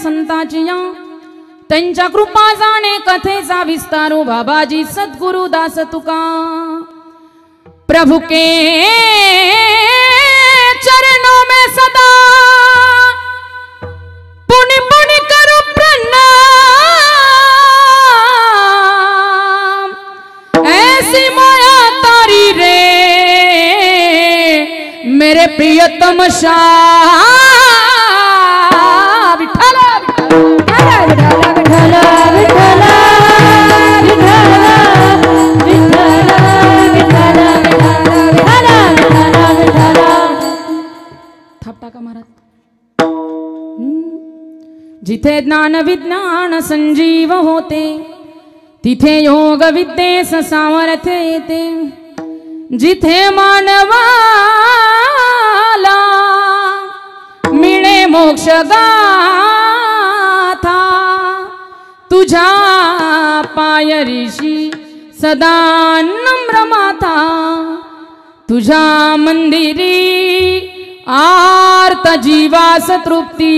संताची या त्यांच्या कृपा जाणे कथेचा विस्तारो बाबाजी सद्गुरु दास तुका प्रभु के चरणों में सदा पुनि पुनि करो प्रणाम ऐसी माया तारी रे मेरे प्रियतम शाह विठ्ठल विठ्ठल विठ्ठल जिथे ज्ञान विज्ञान संजीव होते तिथे योग विद्येस सामर्थ्य येते जिथे मानवाला मिळे मोक्ष गाथा तुझ्या पायरीशी सदा नम्र माता तुझ्या मंदिरी आर्त जीवास तृप्ती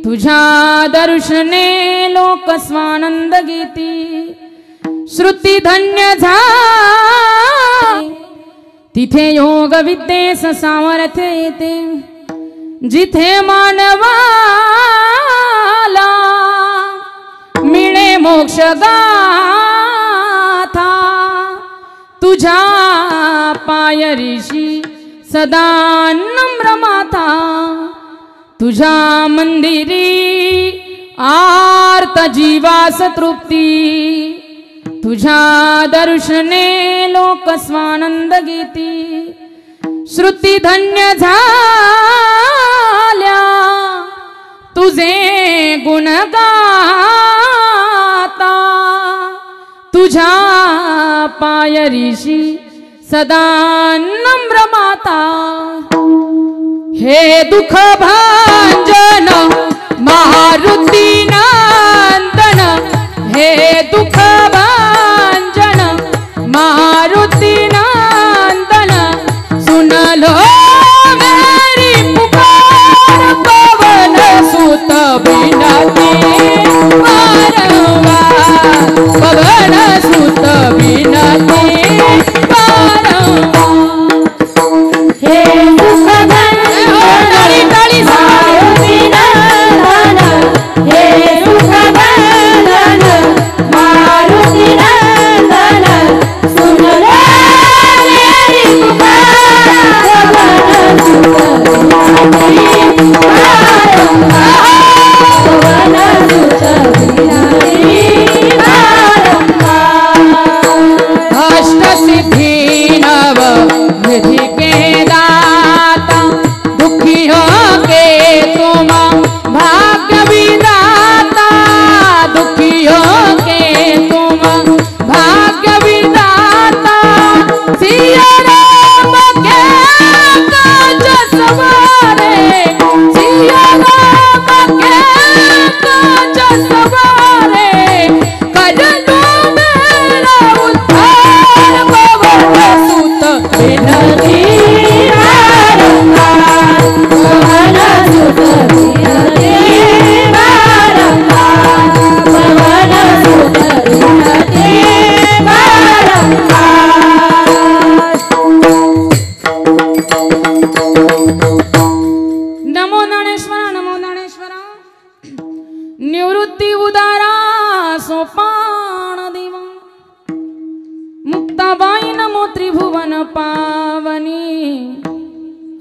तुझ्या दर्शने लोक स्वानंद गीती श्रुती धन्य झाली तिथे योग विद्येस सामर्थ्य येते जिथे मानवाला मिळे मोक्ष गाथा तुझ्या पायरीशी सदा नम्र माता तुझ्या मंदिरी आर्त जीवास तृप्ती तुझ्या दर्शने लोक स्वानंद गीती श्रुती धन्य झाल्या तुझे गुण गाता तुझ्या पायरीशी सदा नम्र माता हे दुख भांजन मारुती नंदन हे दुख भांजन मारुती नंदन सुन लो मेरी पुकार पवन सुत बिनती वारंवार पवन सुत बिनती वारंवार हे दुख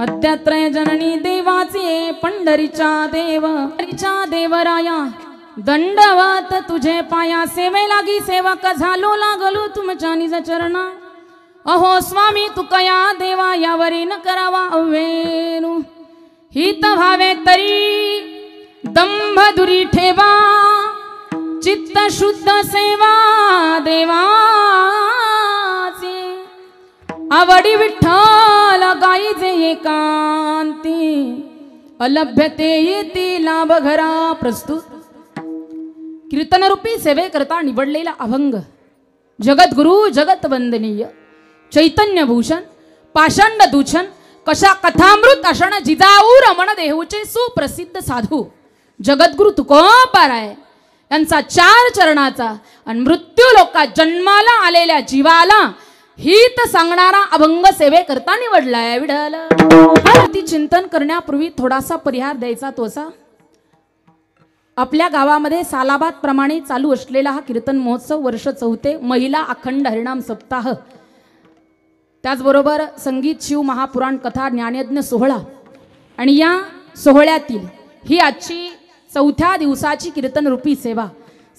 अद्यात्रय जननी देवाचे पंढरीच्या देवराया दंडवत तुझे पाया सेवे लागी सेवक झालो लागलो तुमच्या निज चरणा अहो स्वामी तुकया देवा यावरी न करावा अव्वेनु हित भावे तरी दंभ दुरी ठेवा चित्त शुद्ध सेवा देवाचे आवडी विठ्ठल गाईचे एकांती अलभ्यते येते लाभ घरा प्रस्तुत कीर्तनरूपी सेवे करता निवडलेला अभंग जगद्गुरु जगत वंदनीय चैतन्य भूषण पाषांड दूषण कशा कथामृत अषण जिजाऊ रमण देहूचे सुप्रसिद्ध साधू जगद्गुरु तुकोबाराय यांचा 4 चरणाचा आणि मृत्यू लोकात जन्माला आलेल्या जीवाला हित सांगणारा अभंग सेवे करता निवडलाय विठ्ठल। आरती चिंतन करण्यापूर्वी थोडासा परिहार द्यायचा तोसा। आपल्या गावामध्ये सालाबाद प्रमाणे चालू असलेला हा कीर्तन महोत्सव वर्ष 4 महिला अखंड हरिनाम सप्ताह, त्याचबरोबर संगीत शिव महापुराण कथा ज्ञानयज्ञ सोहळा आणि या सोहळ्यातील ही आजची 4थ्या दिवसाची कीर्तन रूपी सेवा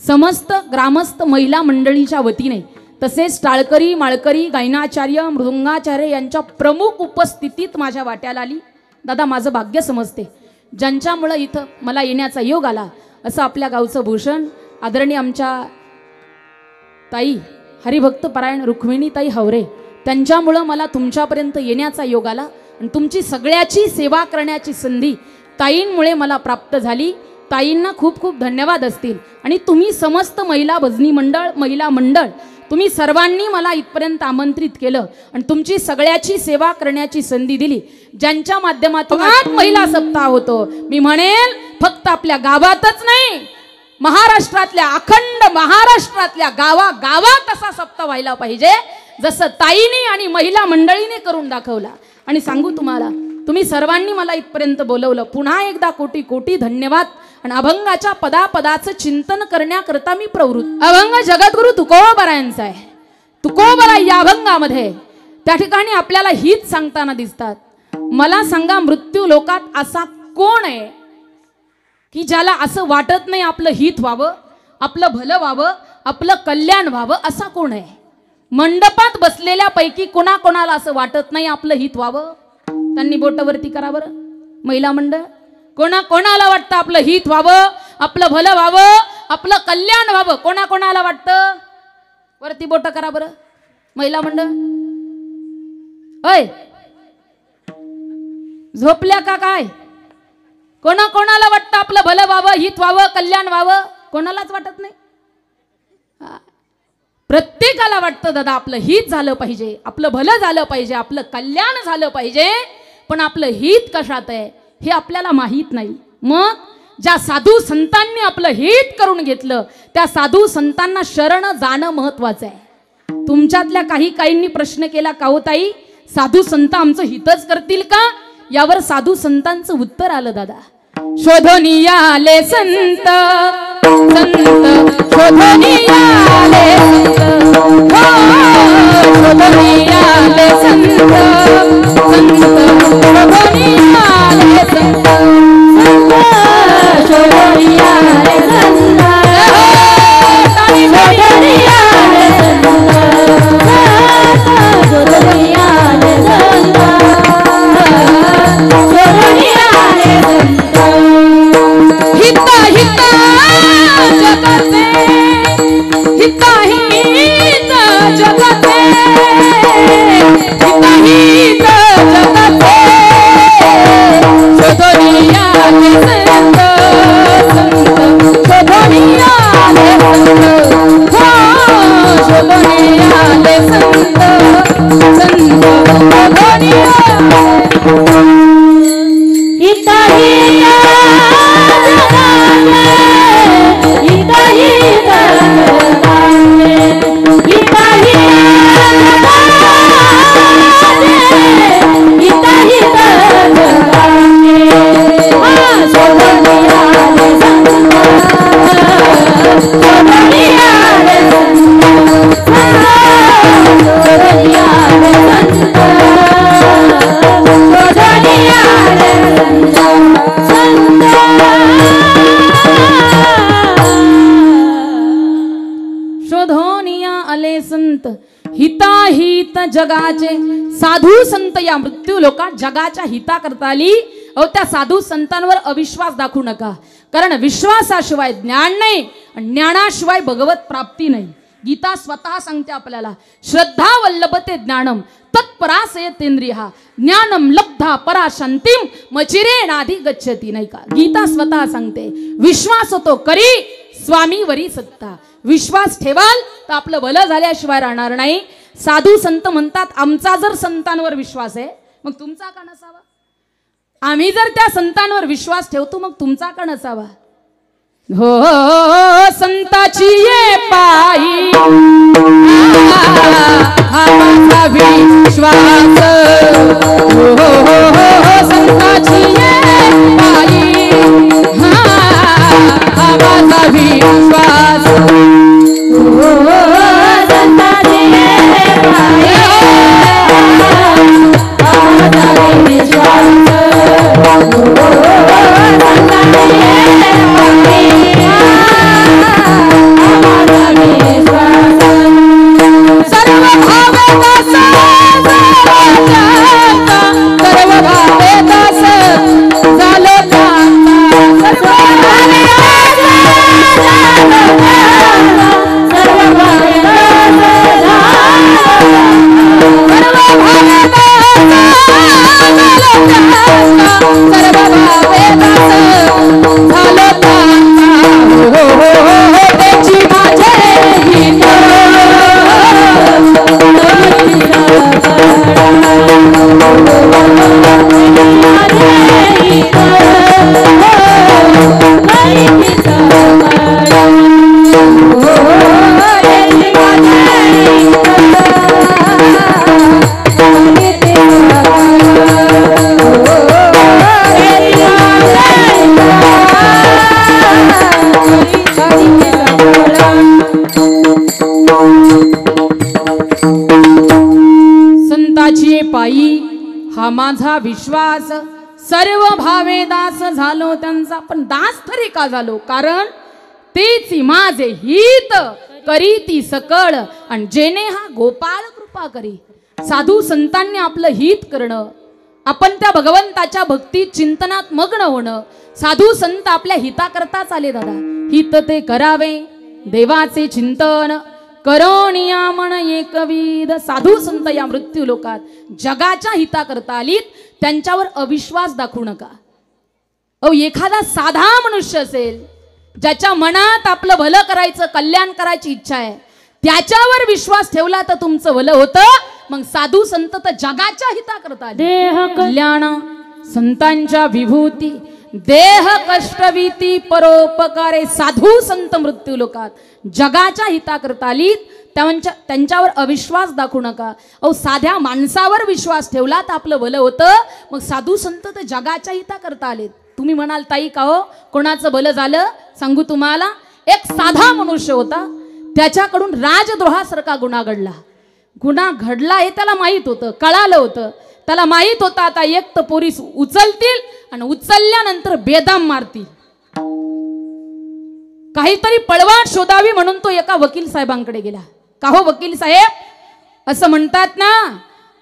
समस्त ग्रामस्थ महिला मंडळीच्या वतीने तसेच टाळकरी माळकरी गायनाचार्य मृदुंगाचार्य यांच्या प्रमुख उपस्थितीत माझ्या वाट्याला आली। दादा माझं भाग्य समजते ज्यांच्यामुळे इथं मला येण्याचा योग आला असं आपल्या गावचं भूषण आदरणीय आमच्या ताई हरिभक्त परायण रुक्मिणी ताई हवरे त्यांच्यामुळे मला तुमच्यापर्यंत येण्याचा योग आला आणि तुमची सगळ्याची सेवा करण्याची संधी ताईंमुळे मला प्राप्त झाली। ताईंना खूप खूप धन्यवाद असतील आणि तुम्ही समस्त महिला भजनी मंडळ महिला मंडळ तुम्ही सर्वांनी मला इथपर्यंत आमंत्रित केलं आणि तुमची सगळ्याची सेवा करण्याची संधी दिली ज्यांच्या माध्यमातून आज महिला सप्ताह होतो। मी म्हणेल फक्त आपल्या गावातच नाही महाराष्ट्रातल्या अखंड महाराष्ट्रातल्या गावागावात असा सप्ताह व्हायला पाहिजे जसं ताईने आणि महिला मंडळीने करून दाखवला। आणि सांगू तुम्हाला तुम्ही सर्वांनी मला इथपर्यंत बोलवलं पुन्हा एकदा कोटी कोटी धन्यवाद। आणि अभंगाच्या पदापदाचं चिंतन करण्याकरता मी प्रवृत्त। अभंग जगद्गुरु तुकोबारायांचा आहे। तुकोबारा या अभंगामध्ये त्या ठिकाणी आपल्याला हित सांगताना दिसतात। मला सांगा मृत्यू लोकात असा कोण आहे की ज्याला असं वाटत नाही आपलं हित व्हावं आपलं भलं व्हावं आपलं कल्याण व्हावं असा कोण आहे? मंडपात बसलेल्या पैकी कोणाकोणाला असं वाटत नाही आपलं हित व्हावं? त्यांनी बोटावरती करा बरं महिला मंडळ। कोणाला वाटतं आपलं हित व्हावं आपलं भलं व्हावं आपलं कल्याण व्हावं? कोणाला वाटतं वरती बोट करा बरं महिला मंडळ। अय झोपल्या का काय? कोणाला वाटतं आपलं भलं व्हावं हित व्हावं कल्याण व्हावं? कोणालाच वाटत नाही। प्रत्येकाला वाटतं दादा आपलं हित झालं पाहिजे आपलं भलं झालं पाहिजे आपलं कल्याण झालं पाहिजे पण आपलं हित कशात आहे हे आपल्याला माहित नाही। मग ज्या साधू संतांनी आपलं हित करून घेतलं त्या साधू संतांना शरण जाणं महत्वाचं आहे। तुमच्यातल्या काहींनी प्रश्न केला का हो ताई साधू संत आमचं हितच करतील का? यावर साधू संतांचं उत्तर आलं दादा। शोधोनी आले संत संत शोधोनी आले संत शोधोनी आले संत संत शोधोनी आले संत शोधोनी आले संत शोधोनी आले संत शोधोनी आले संत शोधोनी आले संत हिता हिता जगते हिता हित जगते हिता हित जगते शोधोनी आले संत संत शोधोनी आले संत शोधोनी आले संत संत शोधोनी आले हिता हित हिताहित जगाचे साधू संत या मृत्यू लोकात जगाच्या हिता करता आली। त्या साधू संतांवर अविश्वास दाखवू नका कारण विश्वासाशिवाय ज्ञान नाही आणि ज्ञानाशिवाय भगवत प्राप्ती नाही। गीता स्वतः सांगते आपल्याला श्रद्धा वल्लभते ज्ञानम तत्परासयतेंद्रियः ज्ञानम लब्धा परा शांतिम मचिरे नाधी गच्छती नाही का? गीता स्वतः सांगते विश्वास तो करी स्वामीवरी सत्ता। विश्वास ठेवाल तर आपलं भलं झाल्याशिवाय राहणार नाही। साधू संत म्हणतात आमचा जर संतांवर विश्वास आहे मग तुमचा का नसावा? आम्ही जर त्या संतांवर विश्वास ठेवतो मग तुमचा का नसावा? हो संताची ये पायी हा माझा विश्वास हो संताची ये पायी हा माझा विश्वास हो संताची ये पायी हा माझा विश्वास हा माझा विश्वास सर्व भावे दास झालो त्यांचा. पण दास तरी का झालो? कारण तेच माझे हित करी ती सकळ आणि जेने हा गोपाळ कृपा करी. साधू संतांनी आपलं हित करणं, आपण त्या भगवंताच्या भक्ती चिंतनात मग्न होणं. साधू संत आपल्या हिताकरताच आले दादा. हित ते करावे देवाचे चिंतन करोनिया मन एकविध. साधू संत या मृत्यू लोकात जगाच्या हिता करता आलीत, त्यांच्यावर अविश्वास दाखवू नका. एखादा साधा मनुष्य असेल ज्याच्या मनात आपलं भलं करायचं कल्याण करायची इच्छा आहे, त्याच्यावर विश्वास ठेवला तर तुमचं भलं होतं. मग साधू संत तर जगाच्या हिता करता आले. देह कल्याण संतांच्या विभूती देह कष्टवीती परोपकारे. साधू संत मृत्यू लोकात जगाच्या हिता करता आलीत, त्यांच्यावर अविश्वास दाखवू नका. साध्या माणसावर विश्वास ठेवला तर आपलं भलं होतं. मग साधू संत तर जगाच्या हिता करता आलेत. तुम्ही म्हणाल ताई का हो कोणाचं भलं झालं? सांगू तुम्हाला. एक साधा मनुष्य होता, त्याच्याकडून राजद्रोहासारखा गुन्हा घडला. गुन्हा घडला हे त्याला माहित होतं, कळालं होतं. त्याला माहित होतं आता एक तर पोलीस उचलतील आणि उचलल्यानंतर बेदम मारतील. काहीतरी पळवाट शोधावी म्हणून तो एका वकील साहेबांकडे गेला. का हो वकील साहेब, असं म्हणतात ना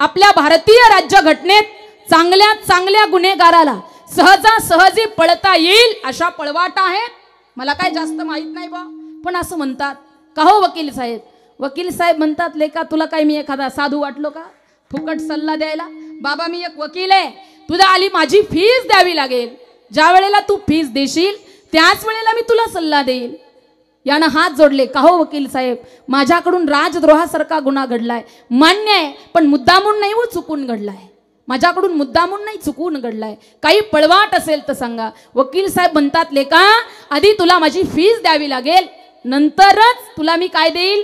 आपल्या भारतीय राज्यघटनेत चांगल्या चांगल्या गुन्हेगाराला सहजासहजी पळता येईल अशा पळवाटा आहेत. मला काय जास्त माहित नाही बा, पण असं म्हणतात. का हो वकील साहेब? वकील साहेब म्हणतात लेका तुला काय मी एखादा साधू वाटलो का फुकट सल्ला द्यायला? बाबा मी एक वकील आहे, तुला आली माझी फीस द्यावी लागेल. ज्या वेळेला तू फीस देशील त्याच वेळेला मी तुला सल्ला देईल. यानं हात जोडले. का हो वकील साहेब, माझ्याकडून राजद्रोहासारखा गुन्हा घडलाय. मान्य आहे, पण मुद्दामून नाही व चुकून घडलाय. माझ्याकडून मुद्दामून नाही चुकून घडलाय. काही पळवाट असेल तर सांगा. वकील साहेब म्हणतात लेका आधी तुला माझी फीस द्यावी लागेल, नंतरच तुला मी काय देईल?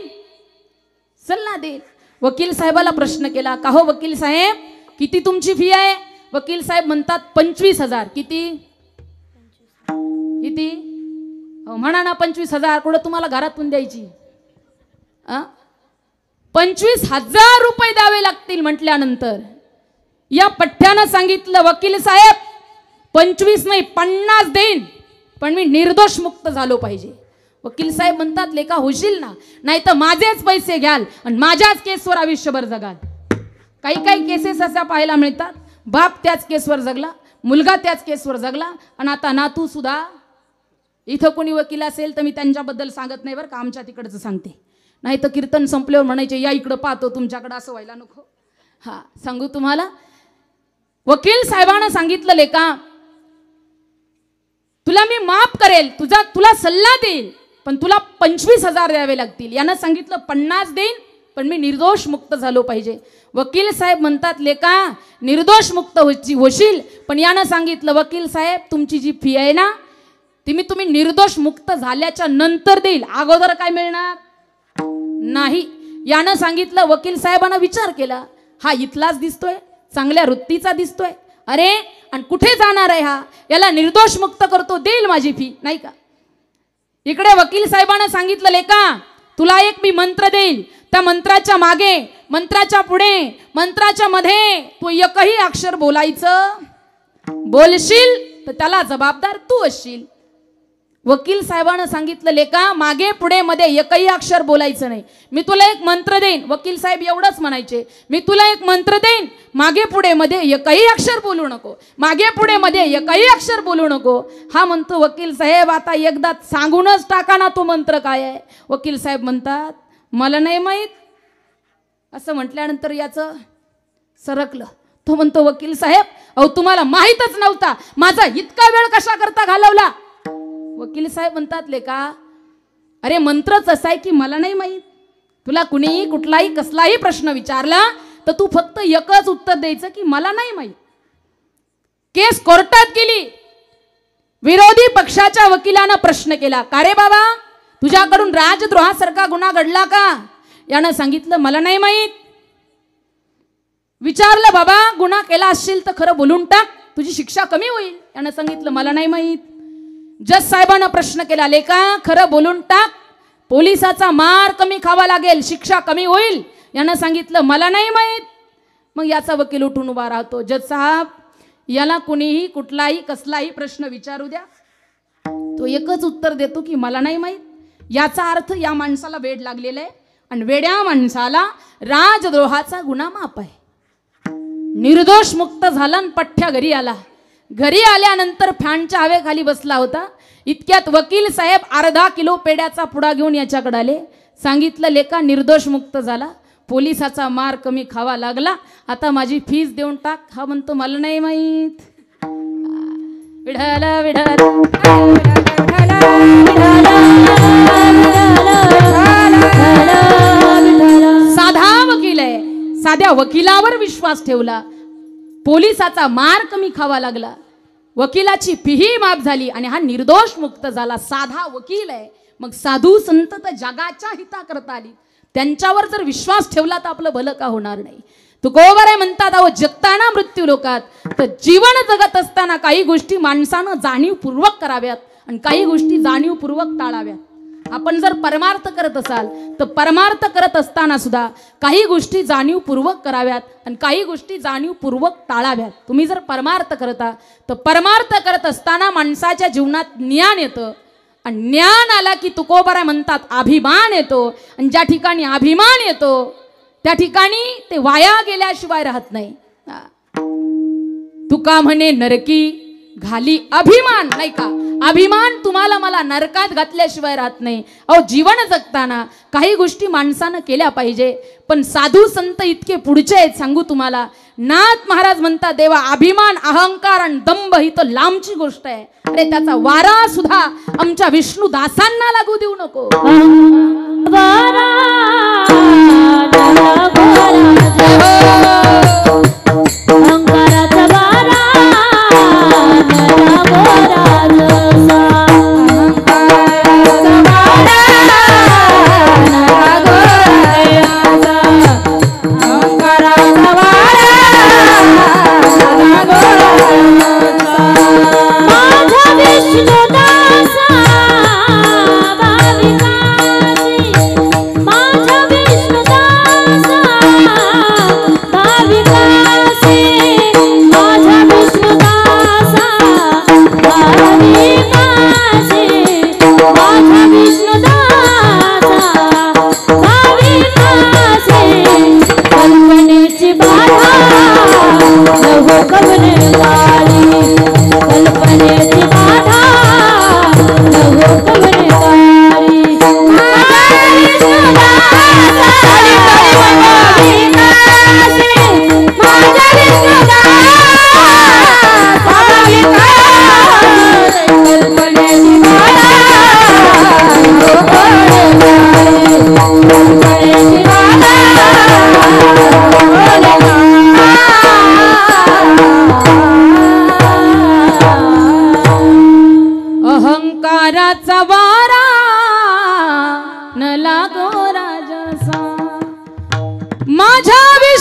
सल्ला देईल. वकील साहेबाला प्रश्न केला. का हो वकील साहेब किती तुमची फी आहे? वकील साहेब म्हणतात 25,000. किती किती? म्हणा ना 25,000. कुठं तुम्हाला घरातून द्यायची? 25,000 रुपये द्यावे लागतील. म्हटल्यानंतर या पठ्ठ्यानं सांगितलं वकील साहेब 25 नाही 50 देईन, पण मी निर्दोष मुक्त झालो पाहिजे. वकील साहेब म्हणतात लेका होशील ना, नाही तर माझेच पैसे घ्याल आणि माझ्याच केसवर आयुष्यभर जगाल. काही काही केसेस अशा पाहायला मिळतात. बाप त्याच केसवर जगला, मुलगा त्याच केसवर जगला आणि आता नातू सुद्धा. इथं कोणी वकील असेल तर मी त्यांच्याबद्दल सांगत नाही बरं का, आमच्या तिकडचं सांगते. नाही तर कीर्तन संपल्यावर म्हणायचे या इकडं पाहतो तुमच्याकडं, असं व्हायला नको. हा सांगू तुम्हाला. वकील साहेबांना सांगितलं लेका तुला मी माफ करेल, तुला सल्ला देईल, पण तुला 25,000 द्यावे लागतील. यानं सांगितलं 50 देईन, पण मी निर्दोष मुक्त झालो पाहिजे. वकील साहेब म्हणतात लेका निर्दोष मुक्त होशील, पण यानं सांगितलं वकील साहेब तुमची जी फी आहे ना तुम्ही निर्दोष मुक्त झाल्याच्या नंतर देईल, अगोदर काय मिळणार नाही. यानं सांगितलं. वकील साहेबांना विचार केला, हा इथलाच दिसतोय, चांगल्या वृत्तीचा दिसतोय, अरे आणि कुठे जाणार आहे हा, याला निर्दोष मुक्त करतो, देईल माझी फी, नाही का. इकडे वकील साहेबांना सांगितलं, लेका तुला एक मी मंत्र देईल, त्या मंत्राच्या मागे, मंत्राच्या पुढे, मंत्राच्या मध्ये तू एकही अक्षर बोलायचं, बोलशील तर त्याला जबाबदार तू असशील. वकील साहेबांना सांगितलं, लेका मागे पुढे मध्ये एकही अक्षर बोलायचं नाही, मी तुला एक मंत्र देईन. वकील साहेब एवढंच म्हणायचे, मी तुला एक मंत्र देईन, मागे पुढे मध्ये एकही अक्षर बोलू नको, मागे पुढे मध्ये एकही अक्षर बोलू नको. हा म्हणतो, वकील साहेब आता एकदा सांगूनच टाका ना तो मंत्र काय आहे. वकील साहेब म्हणतात, मला नाही माहीत. असं म्हटल्यानंतर याचं सरकलं. तो म्हणतो, वकील साहेब अहो तुम्हाला माहीतच नव्हता, माझा इतका वेळ कशा करता घालवला. वकील साहेब म्हणतात, लेका अरे मंत्रच असा आहे की मला नाही माहीत. तुला कुणीही कुठलाही कसलाही प्रश्न विचारला तर तू फक्त एकच उत्तर द्यायचं की मला नाही माहीत. केस कोर्टात गेली. विरोधी पक्षाच्या वकिलानं प्रश्न केला, का रे बाबा तुझ्याकडून राजद्रोहासारखा गुन्हा घडला का. यानं सांगितलं, मला नाही माहीत. विचारलं, बाबा गुन्हा केला असशील तर खरं बोलून टाक, तुझी शिक्षा कमी होईल. यानं सांगितलं, मला नाही माहीत. जज साहेबांना प्रश्न केला, लेका खरं बोलून टाक, पोलिसाचा मार कमी खावा लागेल, शिक्षा कमी होईल. यानं सांगितलं, मला नाही माहीत. मग याचा वकील उठून उभा राहतो, जज साहेब याला कुणीही कुठलाही कसलाही प्रश्न विचारू द्या, तो एकच उत्तर देतो की मला नाही माहीत. याचा अर्थ या माणसाला वेड लागलेला आहे आणि वेड्या माणसाला राजद्रोहाचा गुन्हा माफ आहे. निर्दोष मुक्त झाला आणि पठ्ठ्या घरी आला. घरी आल्यानंतर फॅनच्या हवेखाली बसला होता. इतक्यात वकील साहेब अर्धा किलो पेड्याचा पुडा घेऊन याच्याकडे आले. सांगितलं, लेका निर्दोष मुक्त झाला, पोलिसाचा मार कमी खावा लागला, आता माझी फीस देऊन टाक. हा म्हणतो, मला नाही माहीत. विढाला विढाला साधा वकील आहे, साध्या वकिलावर विश्वास ठेवला, पोलिसाचा मार कमी खावा लागला, वकिलाची फीही माफ झाली आणि हा निर्दोष मुक्त झाला. साधा वकील आहे. मग साधू संत तर जगाच्या हिता करता आली, त्यांच्यावर जर विश्वास ठेवला तर आपलं भलं का होणार नाही. तुकोबाराय म्हणतात, अहो जगताना मृत्यू लोकात, तर जीवन जगत असताना काही गोष्टी माणसानं जाणीवपूर्वक कराव्यात आणि काही गोष्टी जाणीवपूर्वक टाळाव्यात. आपण जर परमार्थ करत असाल तर परमार्थ करत असताना सुद्धा काही गोष्टी जाणीवपूर्वक कराव्यात आणि काही गोष्टी जाणीवपूर्वक टाळाव्यात. तुम्ही जर परमार्थ करता तर परमार्थ करत असताना माणसाच्या जीवनात ज्ञान येतं आणि ज्ञान आला की तुकोबाराय म्हणतात अभिमान येतो, आणि ज्या ठिकाणी अभिमान येतो त्या ठिकाणी ते वाया गेल्याशिवाय राहत नाही. तुका म्हणे नरकी घाली अभिमान, नाही का, अभिमान तुम्हाला मला नरकात घातल्याशिवाय राहत नाही. अहो जीवन जगताना काही गोष्टी माणसानं केल्या पाहिजे, पण साधू संत इतके पुढचे आहेत सांगू तुम्हाला. नाथ महाराज म्हणतात, देवा अभिमान अहंकार आणि दंभ ही तर लांबची गोष्ट आहे, अरे त्याचा वारा सुद्धा आमच्या विष्णू दासांना लागू देऊ नको. माझा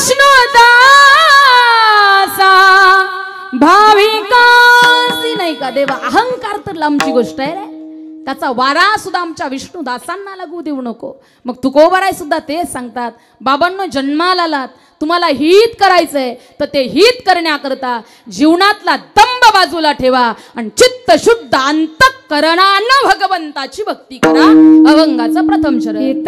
विष्णू दासा भाविकासी नाही का देवा. अहंकार तर लांबची गोष्ट आहे रे, त्याचा वारा सुद्धा आमच्या विष्णू दासांना लागू देऊ नको. मग तुकोबाराय सुद्धा तेच सांगतात, बाबांनो जन्माला आलात, तुम्हाला हित करायचंय तर ते हित करण्याकरता जीवनातला दंभ बाजूला ठेवा आणि चित्त शुद्ध अंतःकरणानं भगवंताची भक्ती करा. अभंगाचं प्रथम चरण.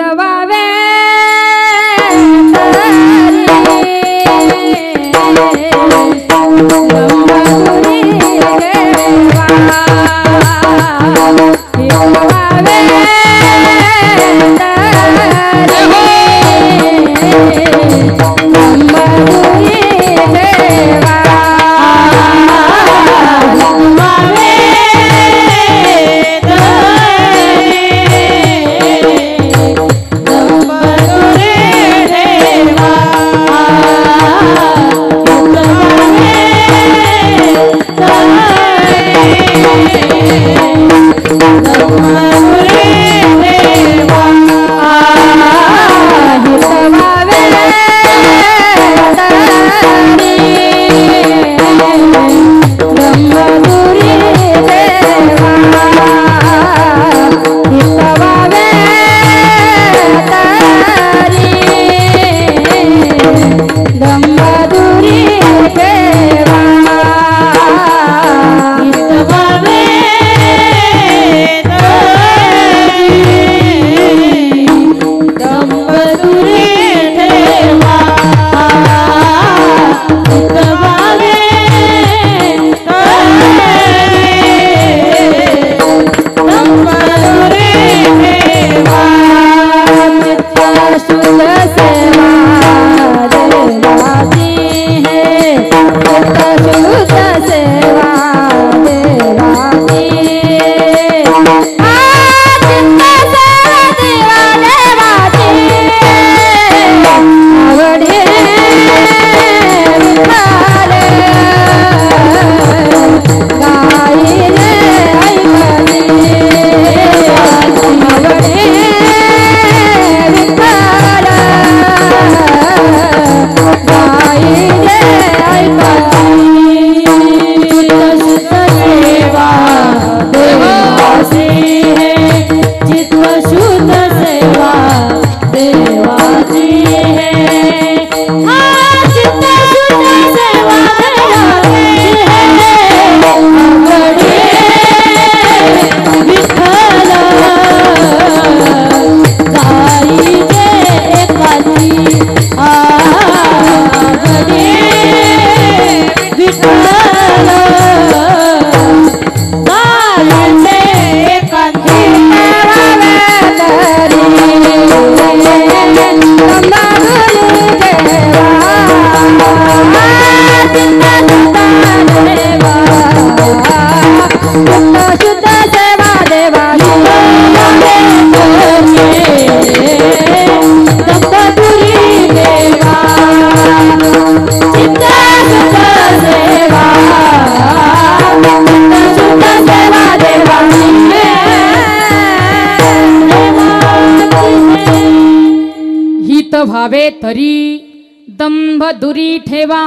भावे तरी दंभ दुरी ठेवा,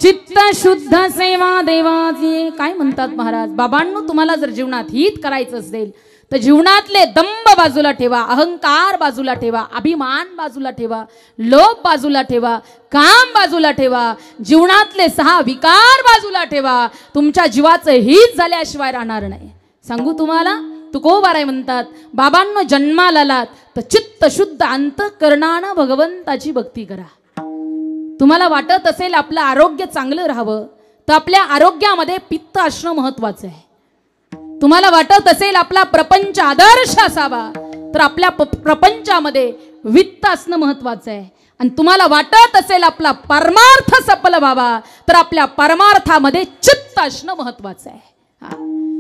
चित्त शुद्ध सेवा देवाची. काय म्हणतात महाराज, बाबांनो तुम्हाला जर जीवनात हित करायचं असेल तर जीवनातले दंभ बाजूला ठेवा, अहंकार बाजूला ठेवा, अभिमान बाजूला ठेवा, लोभ बाजूला ठेवा, काम बाजूला ठेवा, जीवनातले 6 विकार बाजूला ठेवा. तुमच्या जीवाचं हित झाल्याशिवाय राहणार नाही. सांगू तुम्हाला, तुकोबाराय म्हणतात, बाबांनो जन्माला आलात तर चित्त शुद्ध अंतःकरणानं भगवंताची भक्ती करा. तुम्हाला वाटत असेल आपलं आरोग्य चांगलं राहावं तर आपल्या आरोग्यामध्ये पित्त असणं महत्वाचं आहे. तुम्हाला वाटत असेल आपला प्रपंच आदर्श असावा तर आपल्या प्रपंचामध्ये वित्त असणं महत्वाचं आहे. आणि तुम्हाला वाटत असेल आपला परमार्थ सफल व्हावा तर आपल्या परमार्थामध्ये चित्त असणं महत्वाचं आहे.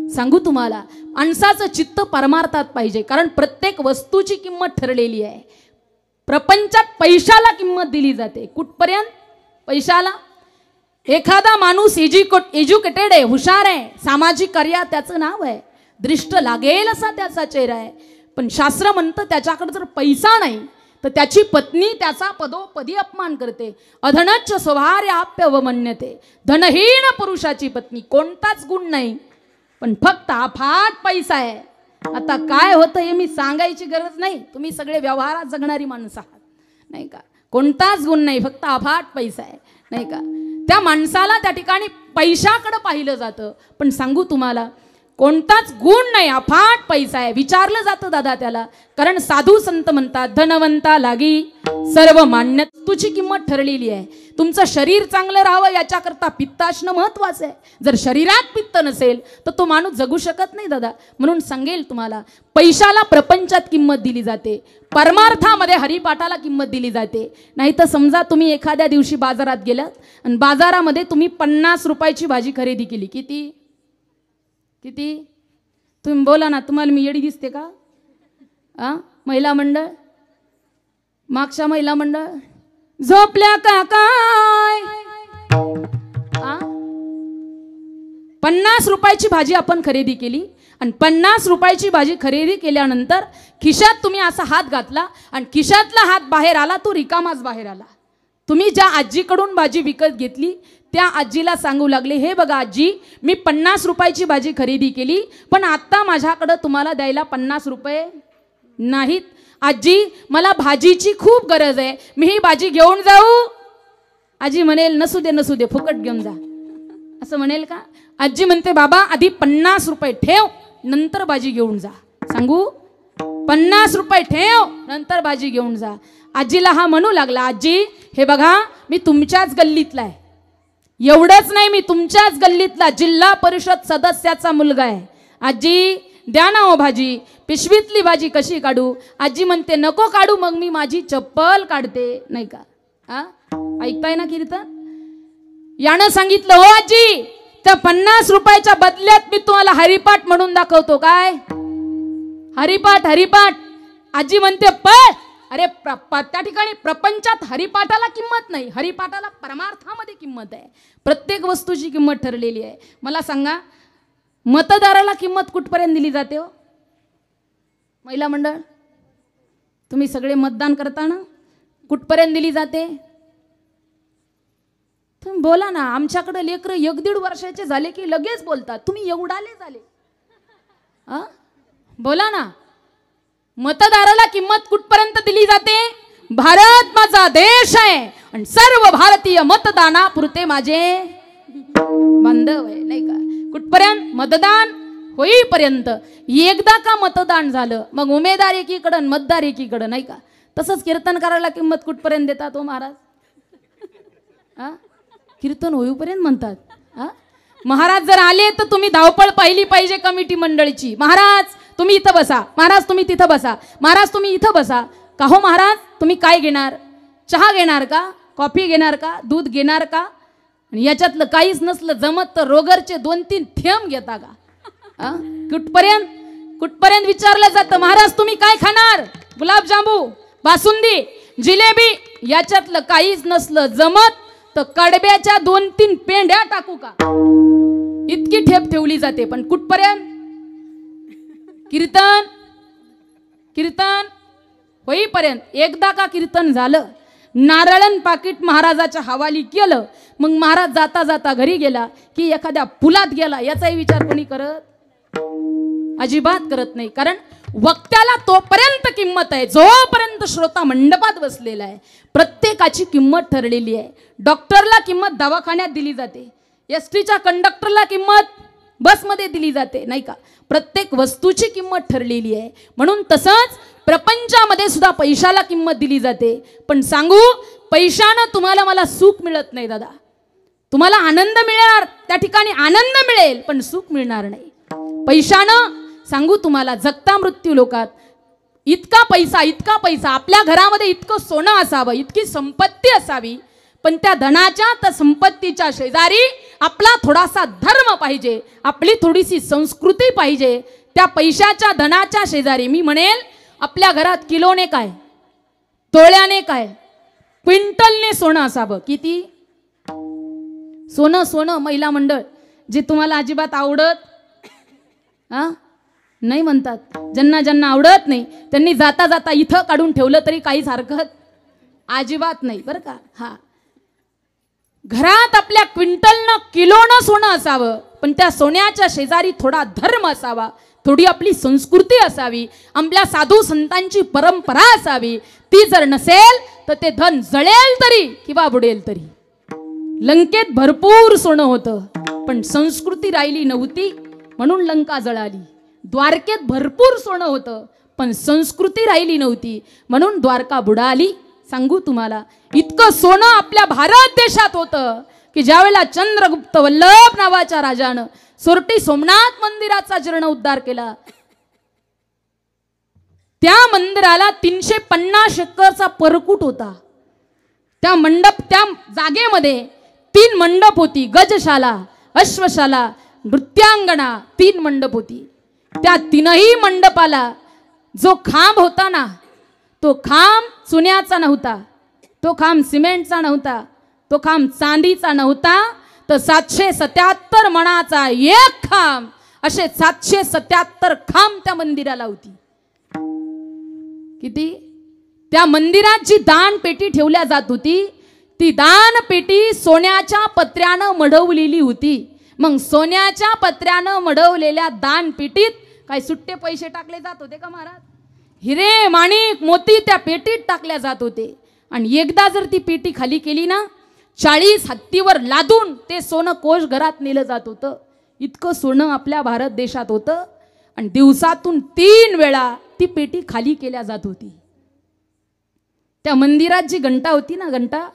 सांगू तुम्हाला, माणसाचं चित्त परमार्थात पाहिजे, कारण प्रत्येक वस्तूची किंमत ठरलेली आहे. प्रपंचात पैशाला किंमत दिली जाते. कुठपर्यंत? पैशाला. एखादा माणूस एज्युकेटेड आहे, हुशार आहे, सामाजिक कार्यात त्याचं नाव आहे, दृष्ट लागेल असा त्याचा चेहरा आहे, पण शास्त्र म्हणतं त्याच्याकडे जर पैसा नाही तर त्याची पत्नी त्याचा पदोपदी अपमान करते. अधनच्च स्वभार्याप्यवमन्यते. धनहीन पुरुषाची पत्नी, कोणताच गुण नाही पण फक्त अफाट पैसा आहे. आता काय होतं हे मी सांगायची गरज नाही, तुम्ही सगळे व्यवहारात जगणारी माणसं आहात नाही का. कोणताच गुण नाही, फक्त अफाट पैसा आहे नाही का. त्या माणसाला त्या ठिकाणी पैशाकडे पाहिलं जातं, पण सांगू तुम्हाला कोणताच गुण नाही, अफाट पैसा आहे. विचारलं जातं दादा त्याला, कारण साधू संत म्हणतात धनवंता लागी सर्व मान्य. तुझी किंमत ठरलेली आहे. तुमचं शरीर चांगलं राहावं याच्याकरता पित्त असणं महत्वाचं आहे. जर शरीरात पित्त नसेल तर तो माणूस जगू शकत नाही दादा. म्हणून सांगेल तुम्हाला, पैशाला प्रपंचात किंमत दिली जाते, परमार्थामध्ये हरिपाठाला किंमत दिली जाते. नाही तर समजा तुम्ही एखाद्या दिवशी बाजारात गेलात आणि बाजारामध्ये तुम्ही 50 रुपयाची भाजी खरेदी केली. किती किती तुम्ही बोला ना, तुम्हाला मी येडी दिसते का? महिला मंडळ, मागच्या महिला मंडळ झोपल्या का काय? 50 रुपयाची भाजी आपण खरेदी केली आणि 50 रुपयाची भाजी खरेदी केल्यानंतर खिशात तुम्ही असा हात घातला आणि खिशातला हात बाहेर आला तो रिकामाच बाहेर आला. तुम्ही ज्या आजीकडून भाजी विकत घेतली त्या आजीला सांगू लागले, हे बघा आजी, मी 50 रुपयाची भाजी खरेदी केली, पण आता माझ्याकडे तुम्हाला द्यायला 50 रुपये नाहीत. आजी, मला भाजीची खूप गरज आहे, मी ही भाजी घेऊन जाऊ? आजी म्हणेल, नसू दे नसू दे, फुकट घेऊन जा. असं म्हणेल का? आजी म्हणते, बाबा आधी 50 रुपये ठेव, नंतर भाजी घेऊन जा. सांगू, 50 रुपये ठेव, नंतर भाजी घेऊन जा. आजीला हा म्हणू लागला, आजी हे बघा, मी तुमच्याच गल्लीतला आहे, एवढंच नाही, मी तुमच्याच गल्लीतला जिल्हा परिषद सदस्याचा मुलगा आहे. आजी द्या ना हो भाजी, पिशवीतली भाजी कशी काढू? आजी म्हणते, नको काढू, मग मी माझी चप्पल काढते नाही का. ऐकताय ना कीर्तन? यानं सांगितलं, हो आजी, त्या 50 रुपयाच्या बदल्यात मी तुम्हाला हरिपाठ म्हणून दाखवतो. काय हरिपाठ? हरिपाठ. आजी म्हणते, पण अरे त्या ठिकाणी प्रपंचात हरिपाठाला किंमत नाही, हरिपाठाला परमार्थामध्ये किंमत आहे. प्रत्येक वस्तूची किंमत ठरलेली आहे. मला सांगा, मतदाराला किंमत कुठपर्यंत दिली जाते हो? महिला मंडळ, तुम्ही सगळे मतदान करता ना, कुठपर्यंत दिली जाते? तुम्ही बोला ना. आमच्याकडे लेकरं 1-1.5 वर्षाचे झाले की लगेच बोलतात, तुम्ही एवढाले झाले. बोला ना. मतदाराला किंमत कुठपर्यंत दिली जाते? भारत माझा देश आहे आणि सर्व भारतीय मतदानापुरते माझे बांधव आहे नाही का. कुठपर्यंत? मतदान होईपर्यंत. एकदा का मतदान झालं मग उमेदवार एकीकडं मतदार एकीकडं नाही का. तसंच कीर्तनकाराला किंमत कुठपर्यंत देतात हो महाराज? कीर्तन होईपर्यंत म्हणतात. महाराज जर आले तर तुम्ही धावपळ पाहिली पाहिजे कमिटी मंडळीची. महाराज तुम्ही इथं बसा, महाराज तुम्ही तिथं बसा, महाराज तुम्ही इथं बसा. का हो महाराज, तुम्ही काय घेणार? चहा घेणार का? कॉफी घेणार का? दूध घेणार का? आणि याच्यातलं काहीच नसलं जमत तर रोगरचे 2-3 थेंब घेता का? कुठपर्यंत कुठपर्यंत विचारलं जातं, महाराज तुम्ही काय खाणार? गुलाबजांबू, बासुंदी, जिलेबी. याच्यातलं काहीच नसलं जमत तर कडब्याच्या 2-3 पेंड्या टाकू का? इतकी ठेप ठेवली जाते. पण कुठपर्यंत? कीर्तन कीर्तन होईपर्यंत. एकदा का कीर्तन झालं, नारळन पाकिट महाराजाच्या हवाली केलं, मग महाराज जाता जाता घरी गेला की एखाद्या पुलात गेला याचाही विचार कोणी करत? अजिबात करत नाही. कारण वक्त्याला तोपर्यंत किंमत आहे जोपर्यंत श्रोता मंडपात बसलेला आहे. प्रत्येकाची किंमत ठरलेली आहे. डॉक्टरला किंमत दवाखान्यात दिली जाते, एसटीच्या कंडक्टरला किंमत बसमध्ये दिली जाते नाही का. प्रत्येक वस्तूची किंमत ठरलेली आहे. म्हणून तसंच प्रपंचामध्ये सुद्धा पैशाला किंमत दिली जाते. पण सांगू, पैशानं तुम्हाला मला सुख मिळत नाही दादा. तुम्हाला आनंद मिळणार, त्या ठिकाणी आनंद मिळेल, पण सुख मिळणार नाही. पैशानं सांगू तुम्हाला, जगता मृत्यू लोकात इतका पैसा आपल्या घरामध्ये इतकं सोनं असावं, इतकी संपत्ती असावी, पण त्या धनाच्या त्या संपत्तीच्या शेजारी आपला थोडासा धर्म पाहिजे, आपली थोडीशी संस्कृती पाहिजे. त्या पैशाच्या धनाच्या शेजारी मी म्हणेल आपल्या घरात किलोने काय, तोळ्याने काय, क्विंटलने सोनं असावं. किती सोनं? सोनं महिला मंडळ जे तुम्हाला अजिबात आवडत नाही म्हणतात. ज्यांना ज्यांना आवडत नाही त्यांनी जाता जाता इथं काढून ठेवलं तरी काहीच हरकत अजिबात नाही बरं का. हा, घरात आपल्या क्विंटलनं किलोनं सोनं असावं, पण त्या सोन्याच्या शेजारी थोडा धर्म असावा, थोडी आपली संस्कृती असावी, आपल्या साधू संतांची परंपरा असावी. ती जर नसेल तर ते धन जळेल तरी किंवा बुडेल तरी. लंकेत भरपूर सोनं होतं पण संस्कृती राहिली नव्हती म्हणून लंका जळाली. द्वारकेत भरपूर सोनं होतं पण संस्कृती राहिली नव्हती म्हणून द्वारका बुडाली. सांगू तुम्हाला, इतकं सोनं आपल्या भारत देशात होतं की ज्यावेळेला चंद्रगुप्त वल्लभ नावाच्या राजानं सोरटी सोमनाथ मंदिराचा जीर्णोद्धार केला, त्या मंदिराला 350 एकरचा परकूट होता. त्या जागेमध्ये 3 मंडप होती, गजशाला, अश्वशाला, नृत्यांगणा, 3 मंडप होती. त्या 3ही मंडपाला जो खांब होता ना, तो खांब चुन्याचा नव्हता, तो खांब सिमेंटचा नव्हता, तो खांब चांदीचा नव्हता, तर 777 मणाचा एक खांब, असे 777 खांब त्या मंदिराला होती. किती? त्या मंदिरात जी दान पेटी ठेवल्या जात होती ती दान पेटी सोन्याच्या पत्र्यानं मढवलेली होती. मग सोन्याच्या पत्र्यानं मढवलेल्या दान पेटीत काय सुट्टे पैसे टाकले जात होते का महाराज? हिरे माणिक मोती त्या पेटीत टाकल्या जात होते. आणि एकदा जर ती पेटी खाली केली ना, 40 हत्तीवर लादून ते सोनं कोष घरात नेलं जात होतं. इतकं सोनं आपल्या भारत देशात होतं आणि दिवसातून 3 वेळा ती पेटी खाली केल्या जात होती. त्या मंदिरात जी घंटा होती ना, घंटा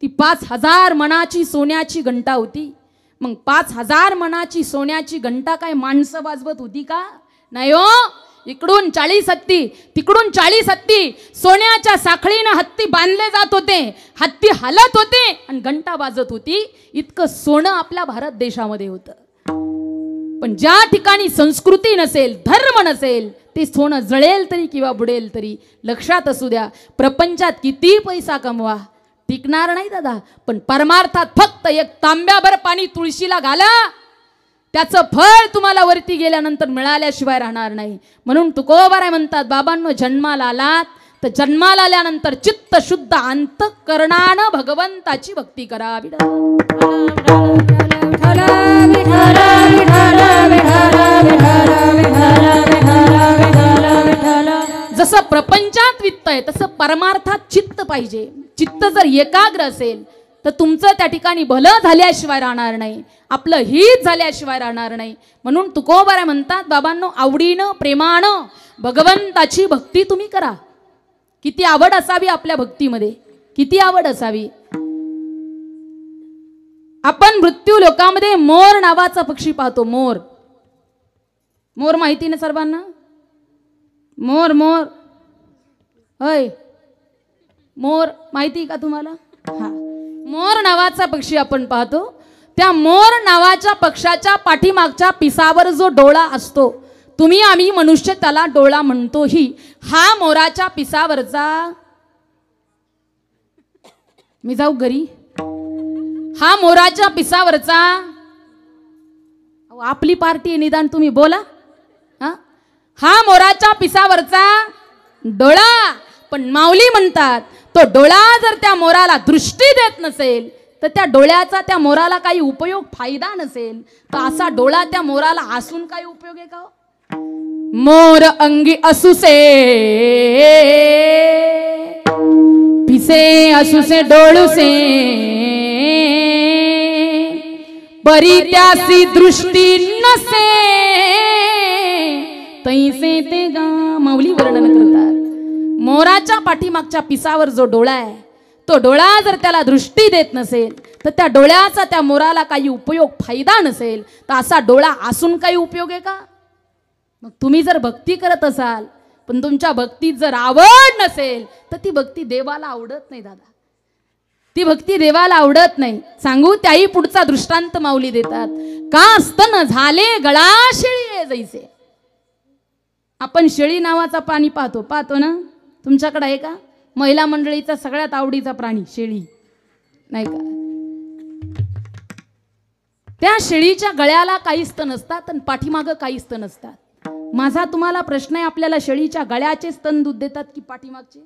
ती 5000 मणाची सोन्याची घंटा होती. मग 5000 मणाची सोन्याची घंटा काय माणसं वाजवत होती का? नाही हो. इकडून 40 हत्ती, तिकडून 40 हत्ती, सोन्याच्या साखळीनं हत्ती बांधले जात होते, हत्ती हलत होते आणि घंटा वाजत होती. इतकं सोनं आपल्या भारत देशामध्ये होतं. पण ज्या ठिकाणी संस्कृती नसेल, धर्म नसेल, ते सोनं जळेल तरी किंवा बुडेल तरी. लक्षात असू द्या, प्रपंचात किती पैसा कमवा टिकणार नाही दादा, पण परमार्थात फक्त एक तांब्याभर पाणी तुळशीला घाला, त्याचं फळ तुम्हाला वरती गेल्यानंतर मिळाल्याशिवाय राहणार नाही. म्हणून तुकोबाराय म्हणतात, बाबांनो जन्माला आलात तर जन्माला आल्यानंतर चित्त शुद्ध अंतःकरणानं भगवंताची भक्ती करा. जसं प्रपंचात वित्त आहे तसं परमार्थात चित्त पाहिजे. चित्त जर एकाग्र असेल तर तुमचं त्या ठिकाणी भलं झाल्याशिवाय राहणार नाही, आपलं हित झाल्याशिवाय राहणार नाही. म्हणून तुकोबाराय म्हणतात, बाबांनो आवडीनं प्रेमानं भगवंताची भक्ती तुम्ही करा. किती आवड असावी आपल्या भक्तीमध्ये, किती आवड असावी. आपण मृत्यू लोकामध्ये मोर नावाचा पक्षी पाहतो. मोर, मोर माहिती ना सर्वांना? मोर, मोर होय, मोर माहिती का तुम्हाला? हा, मोर नावाचा पक्षी आपण पाहतो. त्या मोर नावाच्या पक्षाच्या पाठीमागच्या पिसावर जो डोळा असतो, तुम्ही आम्ही मनुष्य त्याला डोळा म्हणतो, ही हा मोराच्या पिसावरचा, मी जाऊ घरी, हा मोराच्या पिसावरचा, आपली पार्टी निदान तुम्ही बोला. हा मोराच्या पिसावरचा डोळा. पण माऊली म्हणतात, तो डोळा जर त्या मोराला दृष्टी देत नसेल तर त्या डोळ्याचा त्या मोराला काही उपयोग फायदा नसेल, तर असा डोळा त्या मोराला हसून काही उपयोग आहे का? मोर अंगी असुसे पिसे असुसे डोळुसे, परी त्यासी दृष्टी नसे तैसे ते गा. माऊली वर्णन करतात, मोराच्या पाठीमागच्या पिसावर जो डोळा आहे, तो डोळा जर त्याला दृष्टी देत नसेल तर त्या डोळ्याचा त्या मोराला काही उपयोग फायदा नसेल, तर असा डोळा असून काही उपयोग आहे का? मग तुम्ही जर भक्ती करत असाल पण तुमच्या भक्तीत जर आवड नसेल तर ती भक्ती देवाला आवडत नाही दादा, ती भक्ती देवाला आवडत नाही. सांगू त्याही पुढचा दृष्टांत माऊली देतात, का स्तन झाले गळा शेळी जैसे. आपण शेळी नावाचा प्राणी पाहतो ना, तुमच्याकडे आहे का? महिला मंडळीचा सगळ्यात आवडीचा प्राणी शेळी, नाही का? त्या शेळीच्या गळ्याला काही स्तन नसतात आणि पाठीमागं काही स्तन नसतात. माझा तुम्हाला प्रश्न आहे, आपल्याला शेळीच्या गळ्याचे स्तन दूध देतात की पाठीमागचे?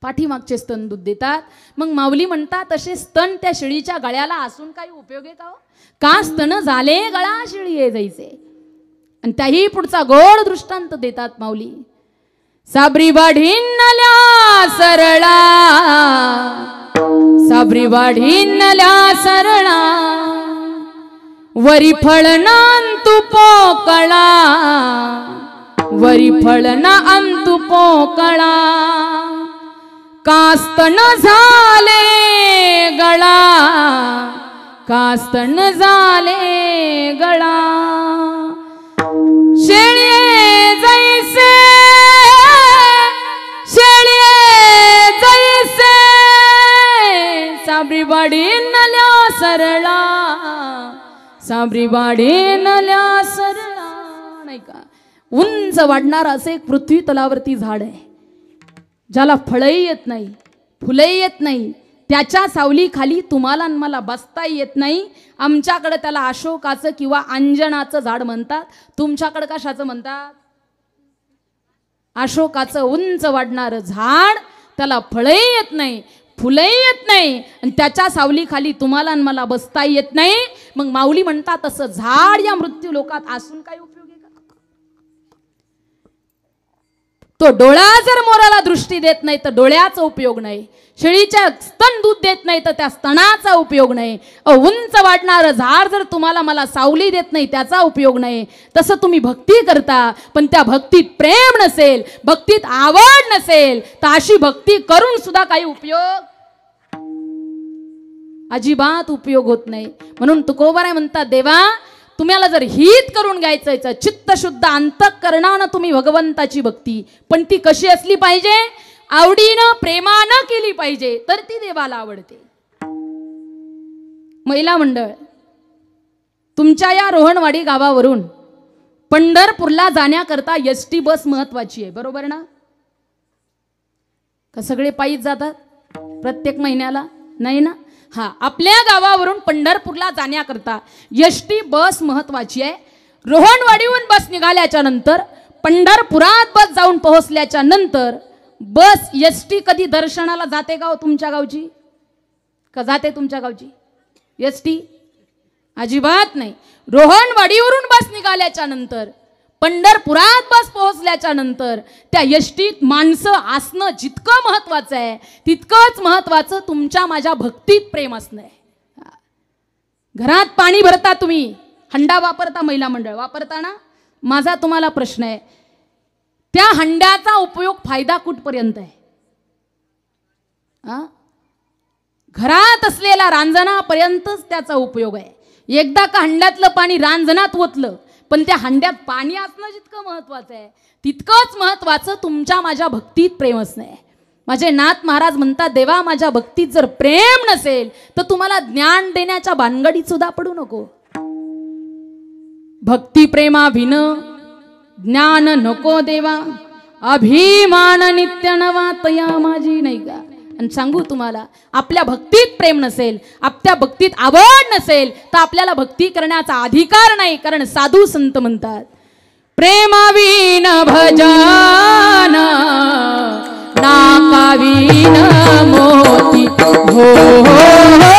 पाठीमागचे स्तन दूध देतात. मग माऊली म्हणतात तसे स्तन त्या शेळीच्या गळ्याला असून काही उपयोग आहे का हो? का स्तन झाले गळा शेळी ये जायचे. आणि त्याही पुढचा गोड दृष्टांत देतात माऊली. साबरी वाढीनल्या सरळा, साबरी वाढीनल्या सरळा, वरी फळना अंतु पोकळा, वरी फळना अंतु पोकळा, कास्तन झाले गळा, कास्तन झाले गळा, शेळी जैसे, शेळी जैसे, साबरी वाढीनल्या सरळा, साबरी वाढीनल्या सरळा. नाही का, उंच वाढणार असे एक पृथ्वी तलावरती झाड आहे, ज्याला फळही येत नाही, फुलंही येत नाही, त्याच्या सावली खाली तुम्हाला आणि मला बसता येत नाही. आमच्याकडे त्याला अशोकाचं किंवा अंजनाचं झाड म्हणतात. तुमच्याकडे कशाचं म्हणतात? अशोकाचं उंच वाढणारं झाड, त्याला फळही येत नाही, फुलंही येत नाही, आणि त्याच्या सावली खाली तुम्हाला आणि मला बसता येत नाही. मग माऊली म्हणतात तसं झाड या मृत्यू लोकात असून काय उपयोग आहे का? तो डोळा जर मोराला दृष्टी देत नाही तर डोळ्याचा उपयोग नाही. शेळीच्या स्तन दूध देत नाही तर त्या स्तनाचा उपयोग नाही. उंच वाढणारं झाड जर तुम्हाला मला सावली देत नाही त्याचा उपयोग नाही. तसं तुम्ही भक्ती करता पण त्या भक्तीत प्रेम नसेल, भक्तीत आवड नसेल तर अशी भक्ती करून सुद्धा काही उपयोग, अजिबात उपयोग होत नाही. म्हणून तुकोबाराय म्हणतात, देवा तुम्हाला जर हित करून घ्यायचं, चित्तशुद्ध अंतःकरणानं तुम्ही भगवंताची भक्ती, पण ती कशी असली पाहिजे? आवडीनं प्रेमानं केली पाहिजे, तर ती देवाला आवडते. महिला मंडळ, तुमच्या या रोहणवाडी गावावरून पंढरपूरला जाण्याकरता एसटी बस महत्वाची आहे, बरोबर ना? का सगळे पायीच जातात प्रत्येक महिन्याला? नाही ना. हा, आपल्या गावावरून पंढरपूरला जाण्याकरता एसटी बस महत्वाची आहे. रोहणवाडीहून बस निघाल्याच्या नंतर पंढरपुरात बस जाऊन पोहोचल्याच्या नंतर बस एसटी कधी दर्शनाला जाते का हो तुमच्या गावची? का जाते तुमच्या गावची एसटी? अजिबात नाही. रोहणवाडीवरून बस निघाल्याच्या नंतर पंढरपुरात बस पोहोचल्याच्या नंतर त्या एसटीत माणसं असणं जितकं महत्वाचं आहे तितकंच महत्वाचं तुमच्या माझ्या भक्तीत प्रेम असणं आहे. घरात पाणी भरता तुम्ही, हंडा वापरता, महिला मंडळ वापरता ना? माझा तुम्हाला प्रश्न आहे, त्या हंड्याचा उपयोग फायदा कुठपर्यंत आहे? घरात असलेला रांजणापर्यंतच त्याचा उपयोग आहे. एकदा का हंड्यातलं पाणी रांजणात ओतलं, पण त्या हंड्यात पाणी असणं जितकं महत्वाचं आहे तितकंच महत्वाचं तुमच्या माझ्या भक्तीत प्रेम असणं आहे. माझे नाथ महाराज म्हणतात, देवा माझ्या भक्तीत जर प्रेम नसेल तर तुम्हाला ज्ञान देण्याच्या भानगडीत सुद्धा पडू नको. भक्ती प्रेमा भिन ज्ञान नको देवा, अभिमान नित्य नवा तया माझी. नाही का? आणि सांगू तुम्हाला, आपल्या भक्तीत प्रेम नसेल, आपल्या भक्तीत आवड नसेल तर आपल्याला भक्ती करण्याचा अधिकार नाही. कारण साधू संत म्हणतात, प्रेमावीन भजन नाकावीन मोती, हो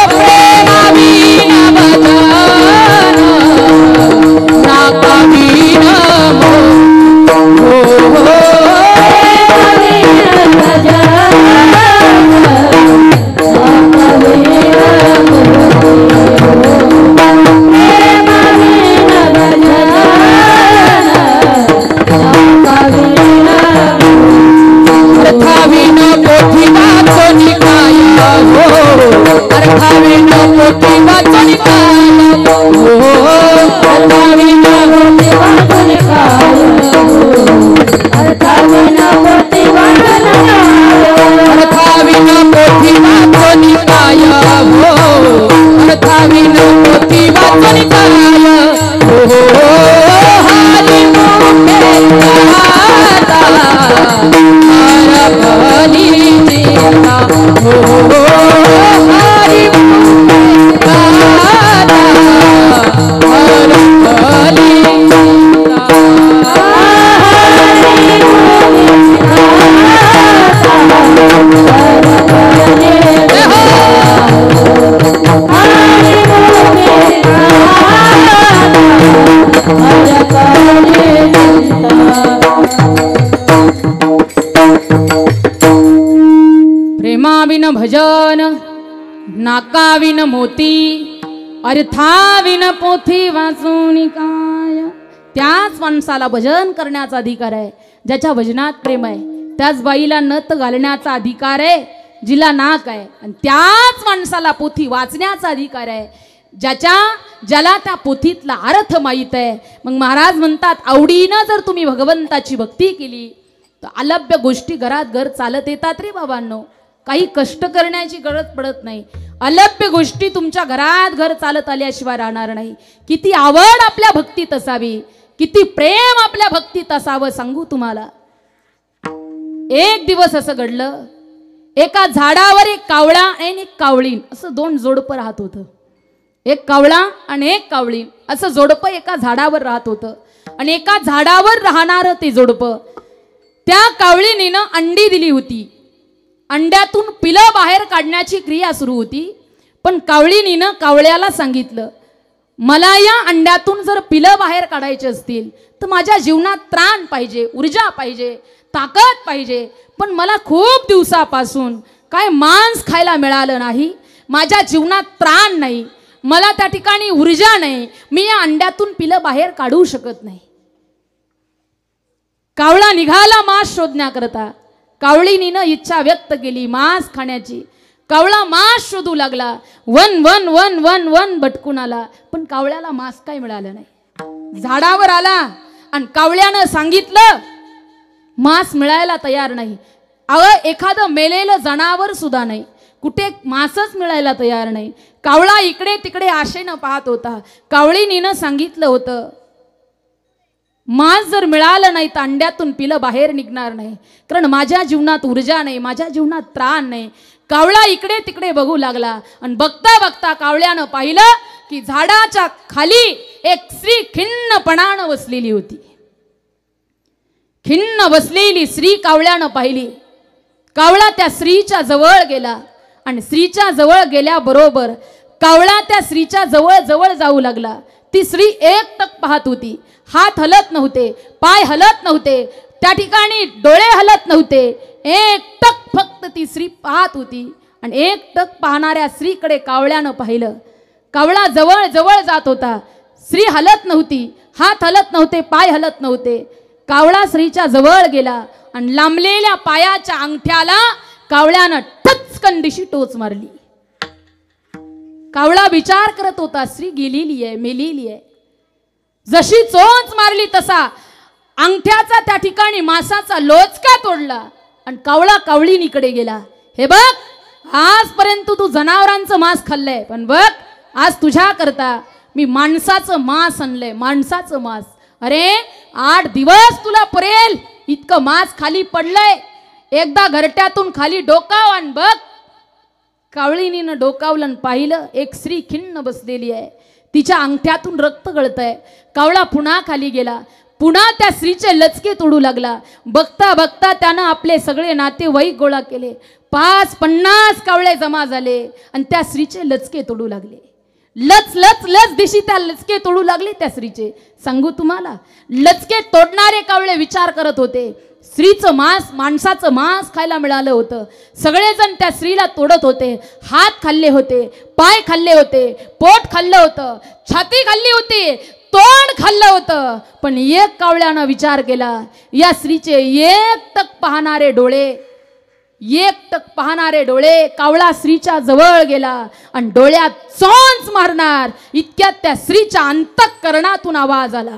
प्रेमावीन भजन नाकावीन मोती, हो नाकाविन मोती अर्थाविन पोथी वाचून काय. त्याच माणसाला भजन करण्याचा अधिकार आहे ज्याच्या भजनात प्रेम आहे. त्याच बाईला नथ घालण्याचा अधिकार आहे जिला नाक आहे. आणि त्याच माणसाला पोथी वाचण्याचा अधिकार आहे ज्याला त्या पोथीतला अर्थ माहीत आहे. मग महाराज म्हणतात आवडीनं जर तुम्ही भगवंताची भक्ती केली तर अलभ्य गोष्टी घरात घर चालत येतात रे बाबांनो. काही कष्ट करण्याची गरज पडत नाही. अलभ्य गोष्टी तुमच्या घरात घर चालत आल्याशिवाय राहणार नाही. किती आवड आपल्या भक्तीत असावी, किती प्रेम आपल्या भक्तीत असावं सांगू तुम्हाला. एक दिवस असं घडलं, एका झाडावर एक कावळा आणि एक कावळीन असं दोन जोडपं राहत होतं. एक कावळा आणि एक कावळीन असं जोडपं एका झाडावर राहत होतं. आणि एका झाडावर राहणार ते जोडपं, त्या कावळीनीनं अंडी दिली होती. अंड्यातून पिलं बाहेर काढण्याची क्रिया सुरू होती. पण कावळीनीनं कावळ्याला सांगितलं, मला या अंड्यातून जर पिलं बाहेर काढायचे असतील तर माझ्या जीवनात त्राण पाहिजे, ऊर्जा पाहिजे, ताकद पाहिजे. पण मला खूप दिवसापासून काय मांस खायला मिळालं नाही. माझ्या जीवनात त्राण नाही, मला त्या ठिकाणी ऊर्जा नाही. मी या अंड्यातून पिलं बाहेर काढू शकत नाही. कावळा निघाला मांस शोधण्याकरता. कावळीनीनं इच्छा व्यक्त केली मांस खाण्याची. कावळा मांस शोधू लागला. वन वन वन वन वन भटकून आला. पण कावळ्याला मांस काय मिळालं नाही. झाडावर आला आणि कावळ्यानं सांगितलं मांस मिळायला तयार नाही. एखादं मेलेलं जनावर सुद्धा नाही, कुठे मांसच मिळायला तयार नाही. कावळा इकडे तिकडे आशेनं पाहत होता. कावळीनीनं सांगितलं होतं मांस जर मिळालं नाही तर अंड्यातून पिलं बाहेर निघणार नाही, कारण माझ्या जीवनात ऊर्जा नाही, माझ्या जीवनात त्राण नाही. कावळा इकडे तिकडे बघू लागला आणि बघता बघता कावळ्यानं पाहिलं की झाडाच्या खाली एक स्त्री खिन्नपणानं बसलेली होती. खिन्न बसलेली स्त्री कावळ्यानं पाहिली. कावळा त्या स्त्रीच्या जवळ गेला आणि स्त्रीच्या जवळ गेल्याबरोबर कावळा त्या स्त्रीच्या जवळ जवळ जाऊ लागला. ती स्त्री एकटक पाहत होती. हात हलत नव्हते, पाय हलत नव्हते, त्या ठिकाणी डोळे हलत नव्हते. एकटक फक्त ती स्त्री पाहत होती. आणि एकटक पाहणाऱ्या स्त्रीकडे कावळ्यानं पाहिलं. कावळा जवळ जवळ जात होता. स्त्री हलत नव्हती, हात हलत नव्हते, पाय हलत नव्हते. कावळा स्त्रीच्या जवळ गेला आणि लांबलेल्या पायाच्या अंगठ्याला कावळ्यानं टचकन दिशी टोच मारली. कावळा विचार करत होता स्त्री गेलेली आहे, मेलेली आहे. जशी चोच मारली तसा अंगठ्याचा त्या ठिकाणी मांसाचा लोचका तोडला आणि कावळा कावळीनीकडे गेला. हे बघ, आजपर्यंत तू जनावरांचं मांस खाल्लंय, पण बघ आज तुझ्या करता मी माणसाचं मांस आणलंय, माणसाचं मांस. अरे 8 दिवस तुला पुरेल इतकं मांस खाली पडलंय. एकदा घरट्यातून खाली डोकाव आणि बघ. कावळीनीनं डोकावलं आणि पाहिलं एक स्त्री खिन्न बसलेली आहे. तिच्या अंगठ्यातून रक्त गळतंय. कावळा पुन्हा खाली गेला. पुन्हा त्या स्त्रीचे लचके तोडू लागला. बघता बघता त्यानं आपले सगळे नातेवाईक गोळा केले. 50 कावळे जमा झाले आणि त्या स्त्रीचे लचके तोडू लागले. लच लच लच दिशी त्या लचके तोडू लागले त्या स्त्रीचे. सांगू तुम्हाला, लचके तोडणारे कावळे विचार करत होते स्त्रीचं मांस, माणसाचं मांस खायला मिळालं होतं. सगळेजण त्या स्त्रीला तोडत होते. हात खाल्ले होते, पाय खाल्ले होते, पोट खाल्लं होतं, छाती खाल्ली होती, तोंड खाल्लं होतं. पण एक कावळ्यानं विचार केला, या स्त्रीचे एकटक पाहणारे डोळे, एकटक पाहणारे डोळे. कावळा स्त्रीच्या जवळ गेला आणि डोळ्यात चोंच मारणार इतक्यात त्या स्त्रीच्या अंतःकरणातून आवाज आला,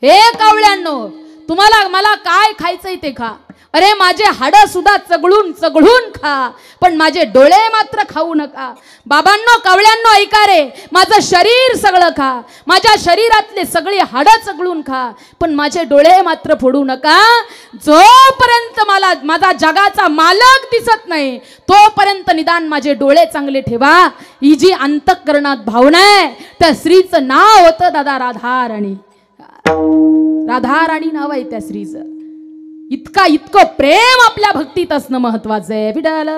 हे कावळ्यांनो, तुम्हाला मला काय खायचंय ते खा. अरे माझे हाडं सुद्धा चगळून चगळून खा, पण माझे डोळे मात्र खाऊ नका. बाबांनो, कावळ्यांनो ऐका रे, माझं शरीर सगळं खा, माझ्या शरीरातले सगळे हाडं चगळून खा, पण माझे डोळे मात्र फोडू नका. जोपर्यंत मला माझा जगाचा मालक दिसत नाही तोपर्यंत निदान माझे डोळे चांगले ठेवा. ही जी अंतःकरणात भावना आहे त्या स्त्रीचं नाव होतं दादा राधाराणी. राधाराणी नाव आहे त्या स्त्रीचं. इतकं प्रेम आपल्या भक्तीत असणं महत्वाचं आहे. विठ्ठल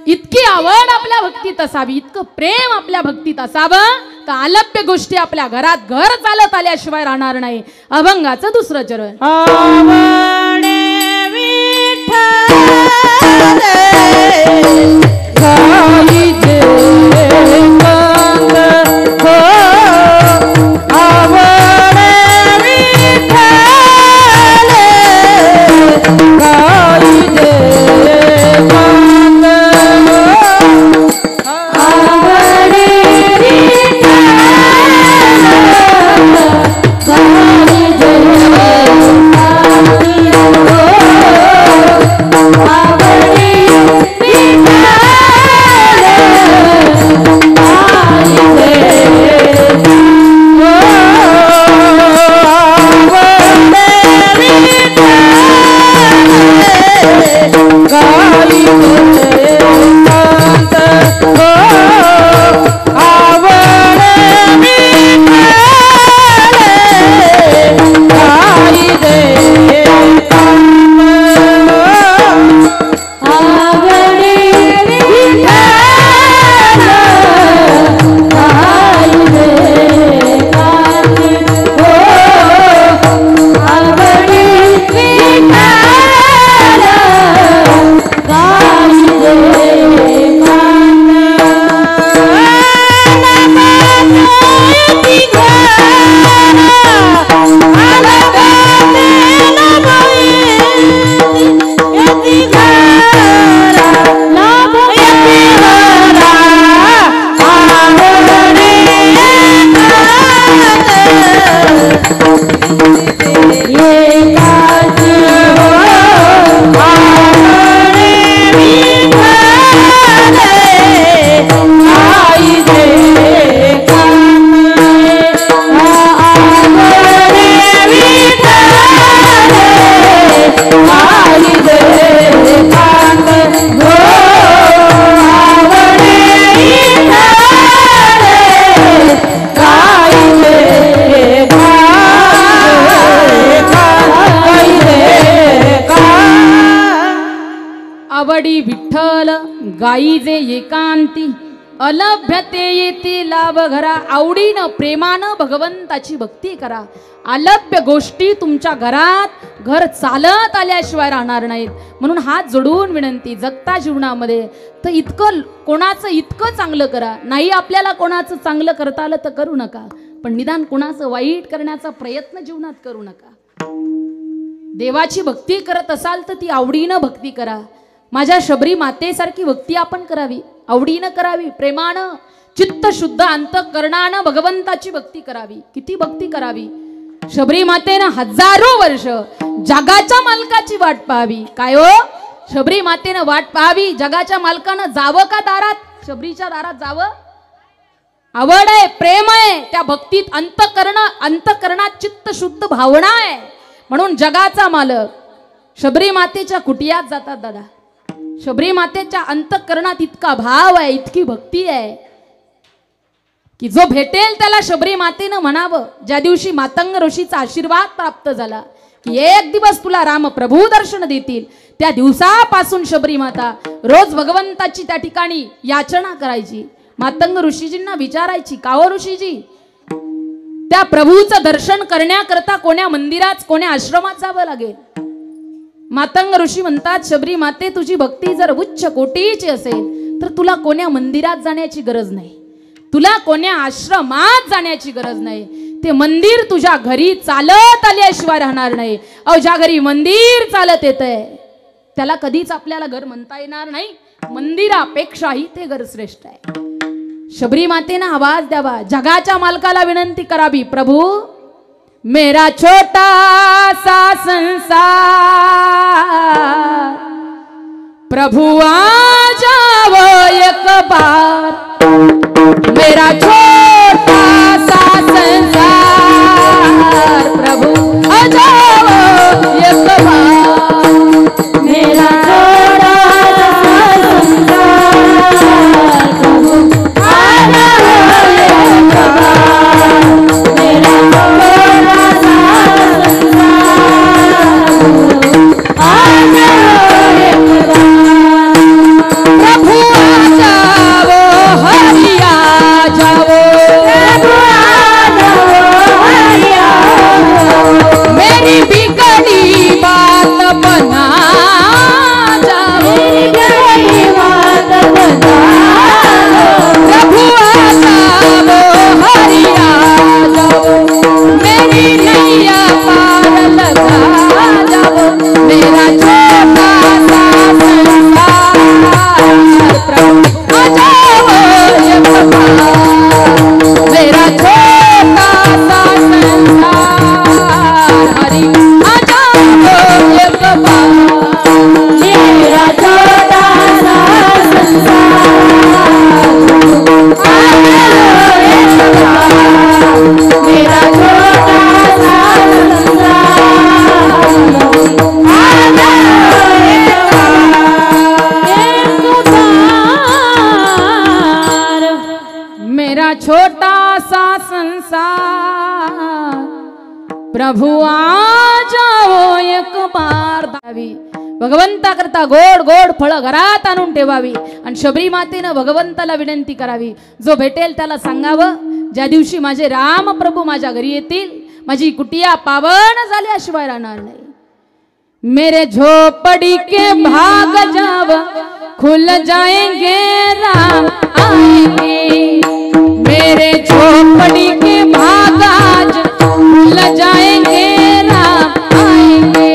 इतकी आवड आपल्या भक्तीत असावी, इतकं प्रेम आपल्या भक्तीत असावं का अलभ्य गोष्टी आपल्या घरात घर चालत आल्याशिवाय राहणार नाही. अभंगाचं दुसरं चरण. आवडे विठ्ठल गाई जे कंग हो, आवडे विठ्ठल गाई जे कंग हो, आवडे आवडी विठ्ठल गाई जे एकांती अलभ्यते येते लाभ घरा. आवडीनं प्रेमानं भगवंताची भक्ती करा. अलभ्य गोष्टी तुमच्या घरात घर चालत आल्याशिवाय राहणार नाहीत. म्हणून हात जोडून विनंती, जगता जीवनामध्ये तर इतकं कोणाचं इतकं चांगलं करा. नाही आपल्याला कोणाचं चांगलं करता आलं तर करू नका, पण निदान कोणाचं वाईट करण्याचा प्रयत्न जीवनात करू नका. देवाची भक्ती करत असाल तर ती आवडीनं भक्ती करा. माझ्या शबरी मातेसारखी भक्ती आपण करावी, आवडीनं करावी, प्रेमानं चित्त शुद्ध अंतःकरणानं भगवंताची भक्ती करावी. किती भक्ती करावी. शबरी मातेनं हजारो वर्ष जगाच्या मालकाची वाट पाहावी. काय हो, शबरी मातेनं वाट पाहावी. जगाच्या मालकानं जावं का दारात? शबरीच्या दारात जावं. आवड आहे, प्रेम आहे, त्या भक्तीत अंतःकरणात चित्त शुद्ध भावना आहे. म्हणून जगाचा मालक शबरी मातेच्या कुटियात जातात दादा. शबरी मातेच्या अंतःकरणात इतका भाव आहे, इतकी भक्ती आहे की जो भेटेल त्याला शबरी मातेनं म्हणावं. ज्या दिवशी मातंग ऋषीचा आशीर्वाद प्राप्त झाला की एक दिवस तुला राम प्रभू दर्शन देतील, त्या दिवसापासून शबरी माता रोज भगवंताची त्या ठिकाणी याचना करायची. मातंग ऋषीजींना विचारायची, का हो ऋषीजी, त्या प्रभूचं दर्शन करण्याकरता कोण्या मंदिरात कोण्या आश्रमात जावं लागेल? मातंग ऋषी म्हणतात, शबरी माते तुझी भक्ती जर उच्च कोटीची असेल तर तुला कोण्या मंदिरात जाण्याची गरज नाही, तुला कोण्या आश्रमात जाण्याची गरज नाही. ते मंदिर तुझ्या घरी चालत आल्याशिवाय राहणार नाही. अहो, ज्या घरी मंदिर चालत येतंय त्याला कधीच आपल्याला घर म्हणता येणार नाही. मंदिरापेक्षाही ते घर श्रेष्ठ आहे. शबरी मातेनं आवाज द्यावा, जगाच्या मालकाला विनंती करावी, प्रभू मेरा छोटा सा संसार प्रभु आ जाओ एक बार, मेरा छोटा सा संसार प्रभु आ जाओ एक बार, मेरा छोटा सा संसार प्रभु आ जाओ एक बार, मेरा छोटा सा संसार आ जाओ एक बार, प्रभु आ छोटा सा संसार प्रभु आ जाओ एक बार दावी भगवंता करता गोड गोड फळं घरात आणून ठेवावी आणि शबरी मातेनं भगवंताला विनंती करावी जो भेटेल त्याला सांगावं ज्या दिवशी माझे राम प्रभू माझ्या घरी येतील माझी कुटिया पावन झाल्याशिवाय राहणार नाही मेरे झोपड़ी के भाग जाव खुल जाएंगे राम आएंगे मेरे झोपड़ी के भाग आज खुल जाएंगे राम आएंगे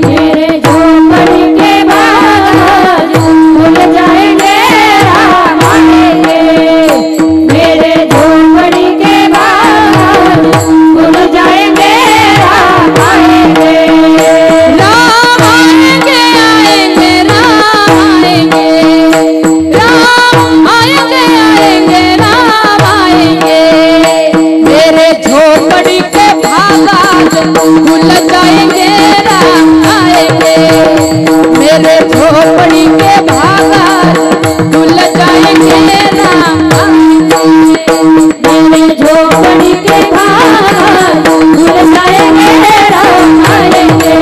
मेरे झोपड़ी के भाग आज खुल जाएंगे राम आएंगे मेरे झोपड़ी के भाग खुल जाएंगे राम आएंगे राम आएंगे आएंगे राम आएंगे राम आएंगे आएंगे राम आएंगे मेरे झोपड़ी के भाग आज खुल जाएंगे राम आएंगे मेरे झोपड़ी के भाग आज खुल जाएंगे राम आएंगे मेरे झोपड़ी के भाग खुल जाएंगे राम आएंगे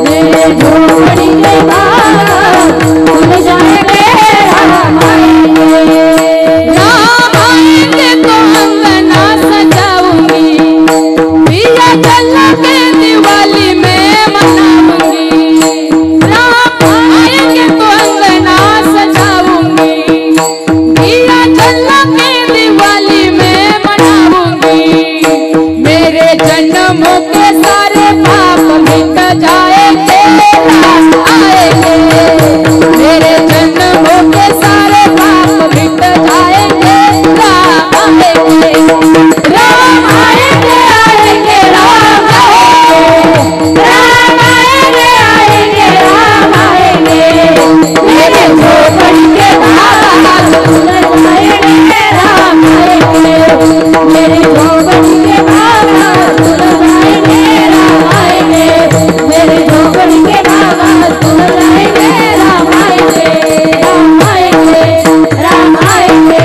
मेरे झोपड़ी के भाग खुल जाएंगे राम आएंगे राम आएंगे तो अंगना सजाऊंगी दिया जल के दिवाली में मनाऊंगी राम आएंगे तो अंगना सजाऊंगी दिया जल के दिवाली में मनाऊंगी मेरे जन्मों के सारे पाप मिट जाएंगे राम आएंगे मेरे जन्मों के सारे पाप मिट जाएंगे राम आएंगे राम आएंगे आएंगे राम आएंगे राम आएंगे आएंगे राम आएंगे मेरे झोपड़ी के भाग खुल जाएंगे राम आएंगे मेरे झोपड़ी के भाग खुल जाएंगे राम आएंगे मेरे झोपड़ी के भाग खुल जाएंगे राम आएंगे राम आएंगे राम आएंगे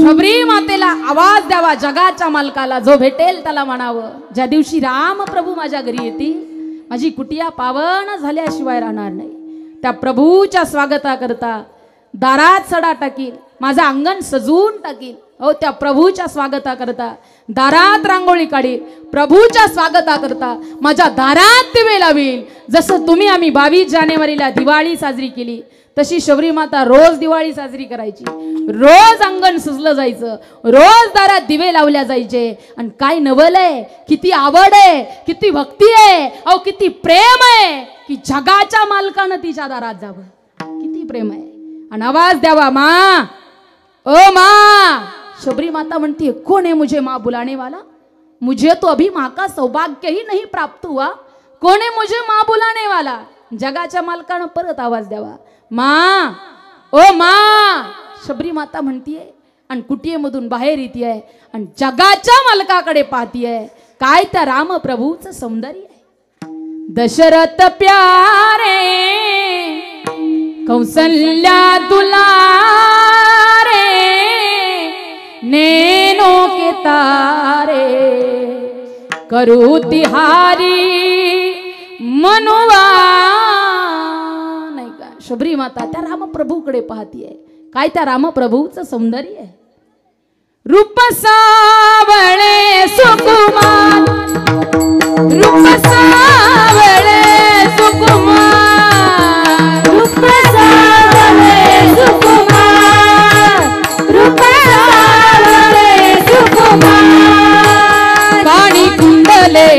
शबरी मातेला आवाज द्यावा जगाच्या मालकाला जो भेटेल त्याला म्हणावं ज्या दिवशी राम प्रभू माझ्या घरी येतील माझी कुटिया पावन झाल्याशिवाय राहणार नाही त्या प्रभूच्या स्वागताकरता दारात सडा टाकील माझं अंगण सजवून टाकील हो त्या प्रभूच्या स्वागताकरता दारात रांगोळी काढील प्रभूच्या स्वागताकरता माझ्या दारात दिवे लावील जसं तुम्ही आम्ही 22 जानेवारीला दिवाळी साजरी केली तशी शबरी माता रोज दिवाळी साजरी करायची रोज अंगण सजलं जायचं रोज दारात दिवे लावल्या जायचे आणि काय नवल आहे किती आवड आहे किती भक्ती आहे अहो किती प्रेम आहे की जगाच्या मालकानं तिच्या दारात जावं किती प्रेम आहे आणि आवाज द्यावा माँ ओ माँ शबरी माता म्हणती है कौन है मुझे माँ बुलाने वाला मुझे तो अभी माँ का सौभाग्य ही नहीं प्राप्त हुआ कौन है मुझे माँ बुलाने वाला जगाच्या मालकानं परत आवाज द्यावा माँ ओ माँ शबरी माता म्हणतीये आणि कुटियेमधून बाहेर येते आहे आणि जगाच्या मालकाकडे पाहतीये काय त्या राम प्रभूचं सौंदर्य आहे दशरथ प्यारे कौसल्या दुलारे नैनों के तारे करू तिहारी मनुवा नाही का शबरी माता त्या रामप्रभूकडे पाहतीये काय त्या रामप्रभूचं सौंदर्य आहे रूप सावळे सुकुमार रूप सावळे सुकुमार रूप सावळे सुकुमार रूप सावळे सुकुमार काणी कुंडले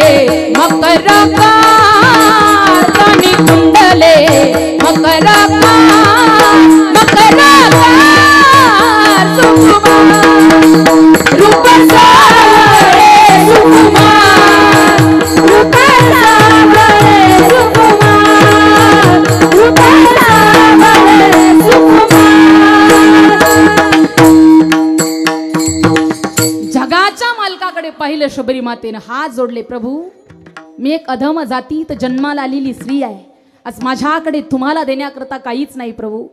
मकराकार काणी कुंडले मकराकार मकराकार सुकुमार रूप सावळे सुकुमार रूप सावळे सुकुमार रूप सावळे सुकुमार जगाच्या मालकाकडे पाहिलं शबरी मातेनं हात जोडले प्रभू मी एक अधम जातीत जन्माला आलेली स्त्री आहे आज माझ्याकडे तुम्हाला देण्याकरता काहीच नाही प्रभू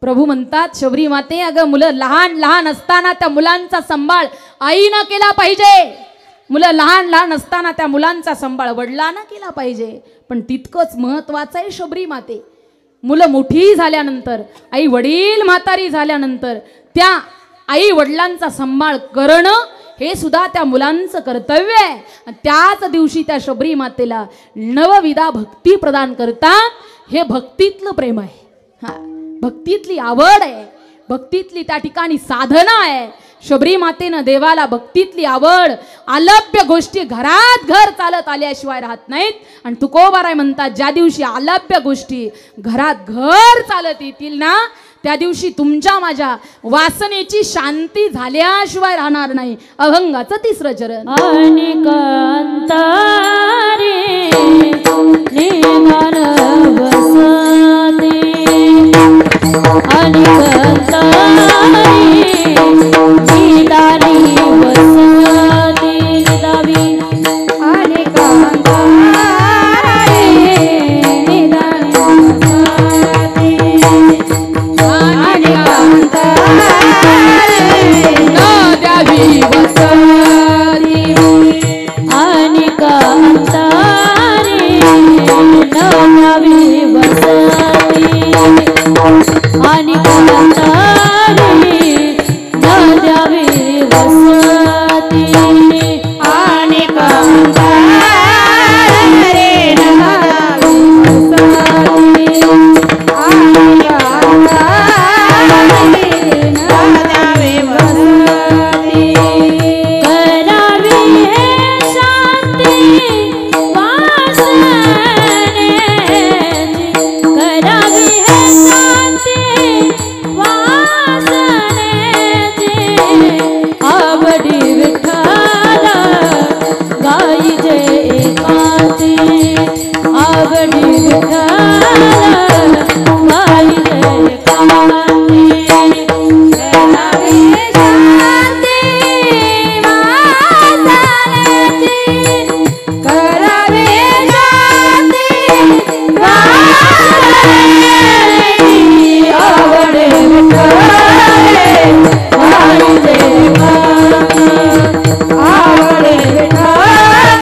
प्रभू म्हणतात शबरी माते, अगं मुलं लहान लहान असताना त्या मुलांचा सांभाळ आईनं केला पाहिजे. मुलं लहान लहान असताना त्या मुलांचा सांभाळ वडिलांना केला पाहिजे. पण तितकंच महत्वाचं आहे शबरी माते, मुलं मोठी झाल्यानंतर, आई वडील म्हातारी झाल्यानंतर त्या आई वडिलांचा सांभाळ करणं हे सुद्धा त्या मुलांचं कर्तव्य आहे. त्याच दिवशी त्या शबरी मातेला नवविधा भक्ती प्रदान करतात. हे भक्तीतलं प्रेम आहे, हा भक्तीतली आवड आहे, भक्तीतली त्या ठिकाणी साधना आहे. शबरी मातेनं देवाला भक्तीतली आवड, आलभ्य गोष्टी घरात घर चालत आल्याशिवाय राहत नाहीत. आणि तुकोबाराय म्हणतात ज्या दिवशी आलभ्य गोष्टी घरात घर चालत येतील ना, त्या दिवशी तुमच्या माझ्या वासनेची शांती झाल्याशिवाय राहणार नाही. अभंगाचं तिसरं चरण. आणि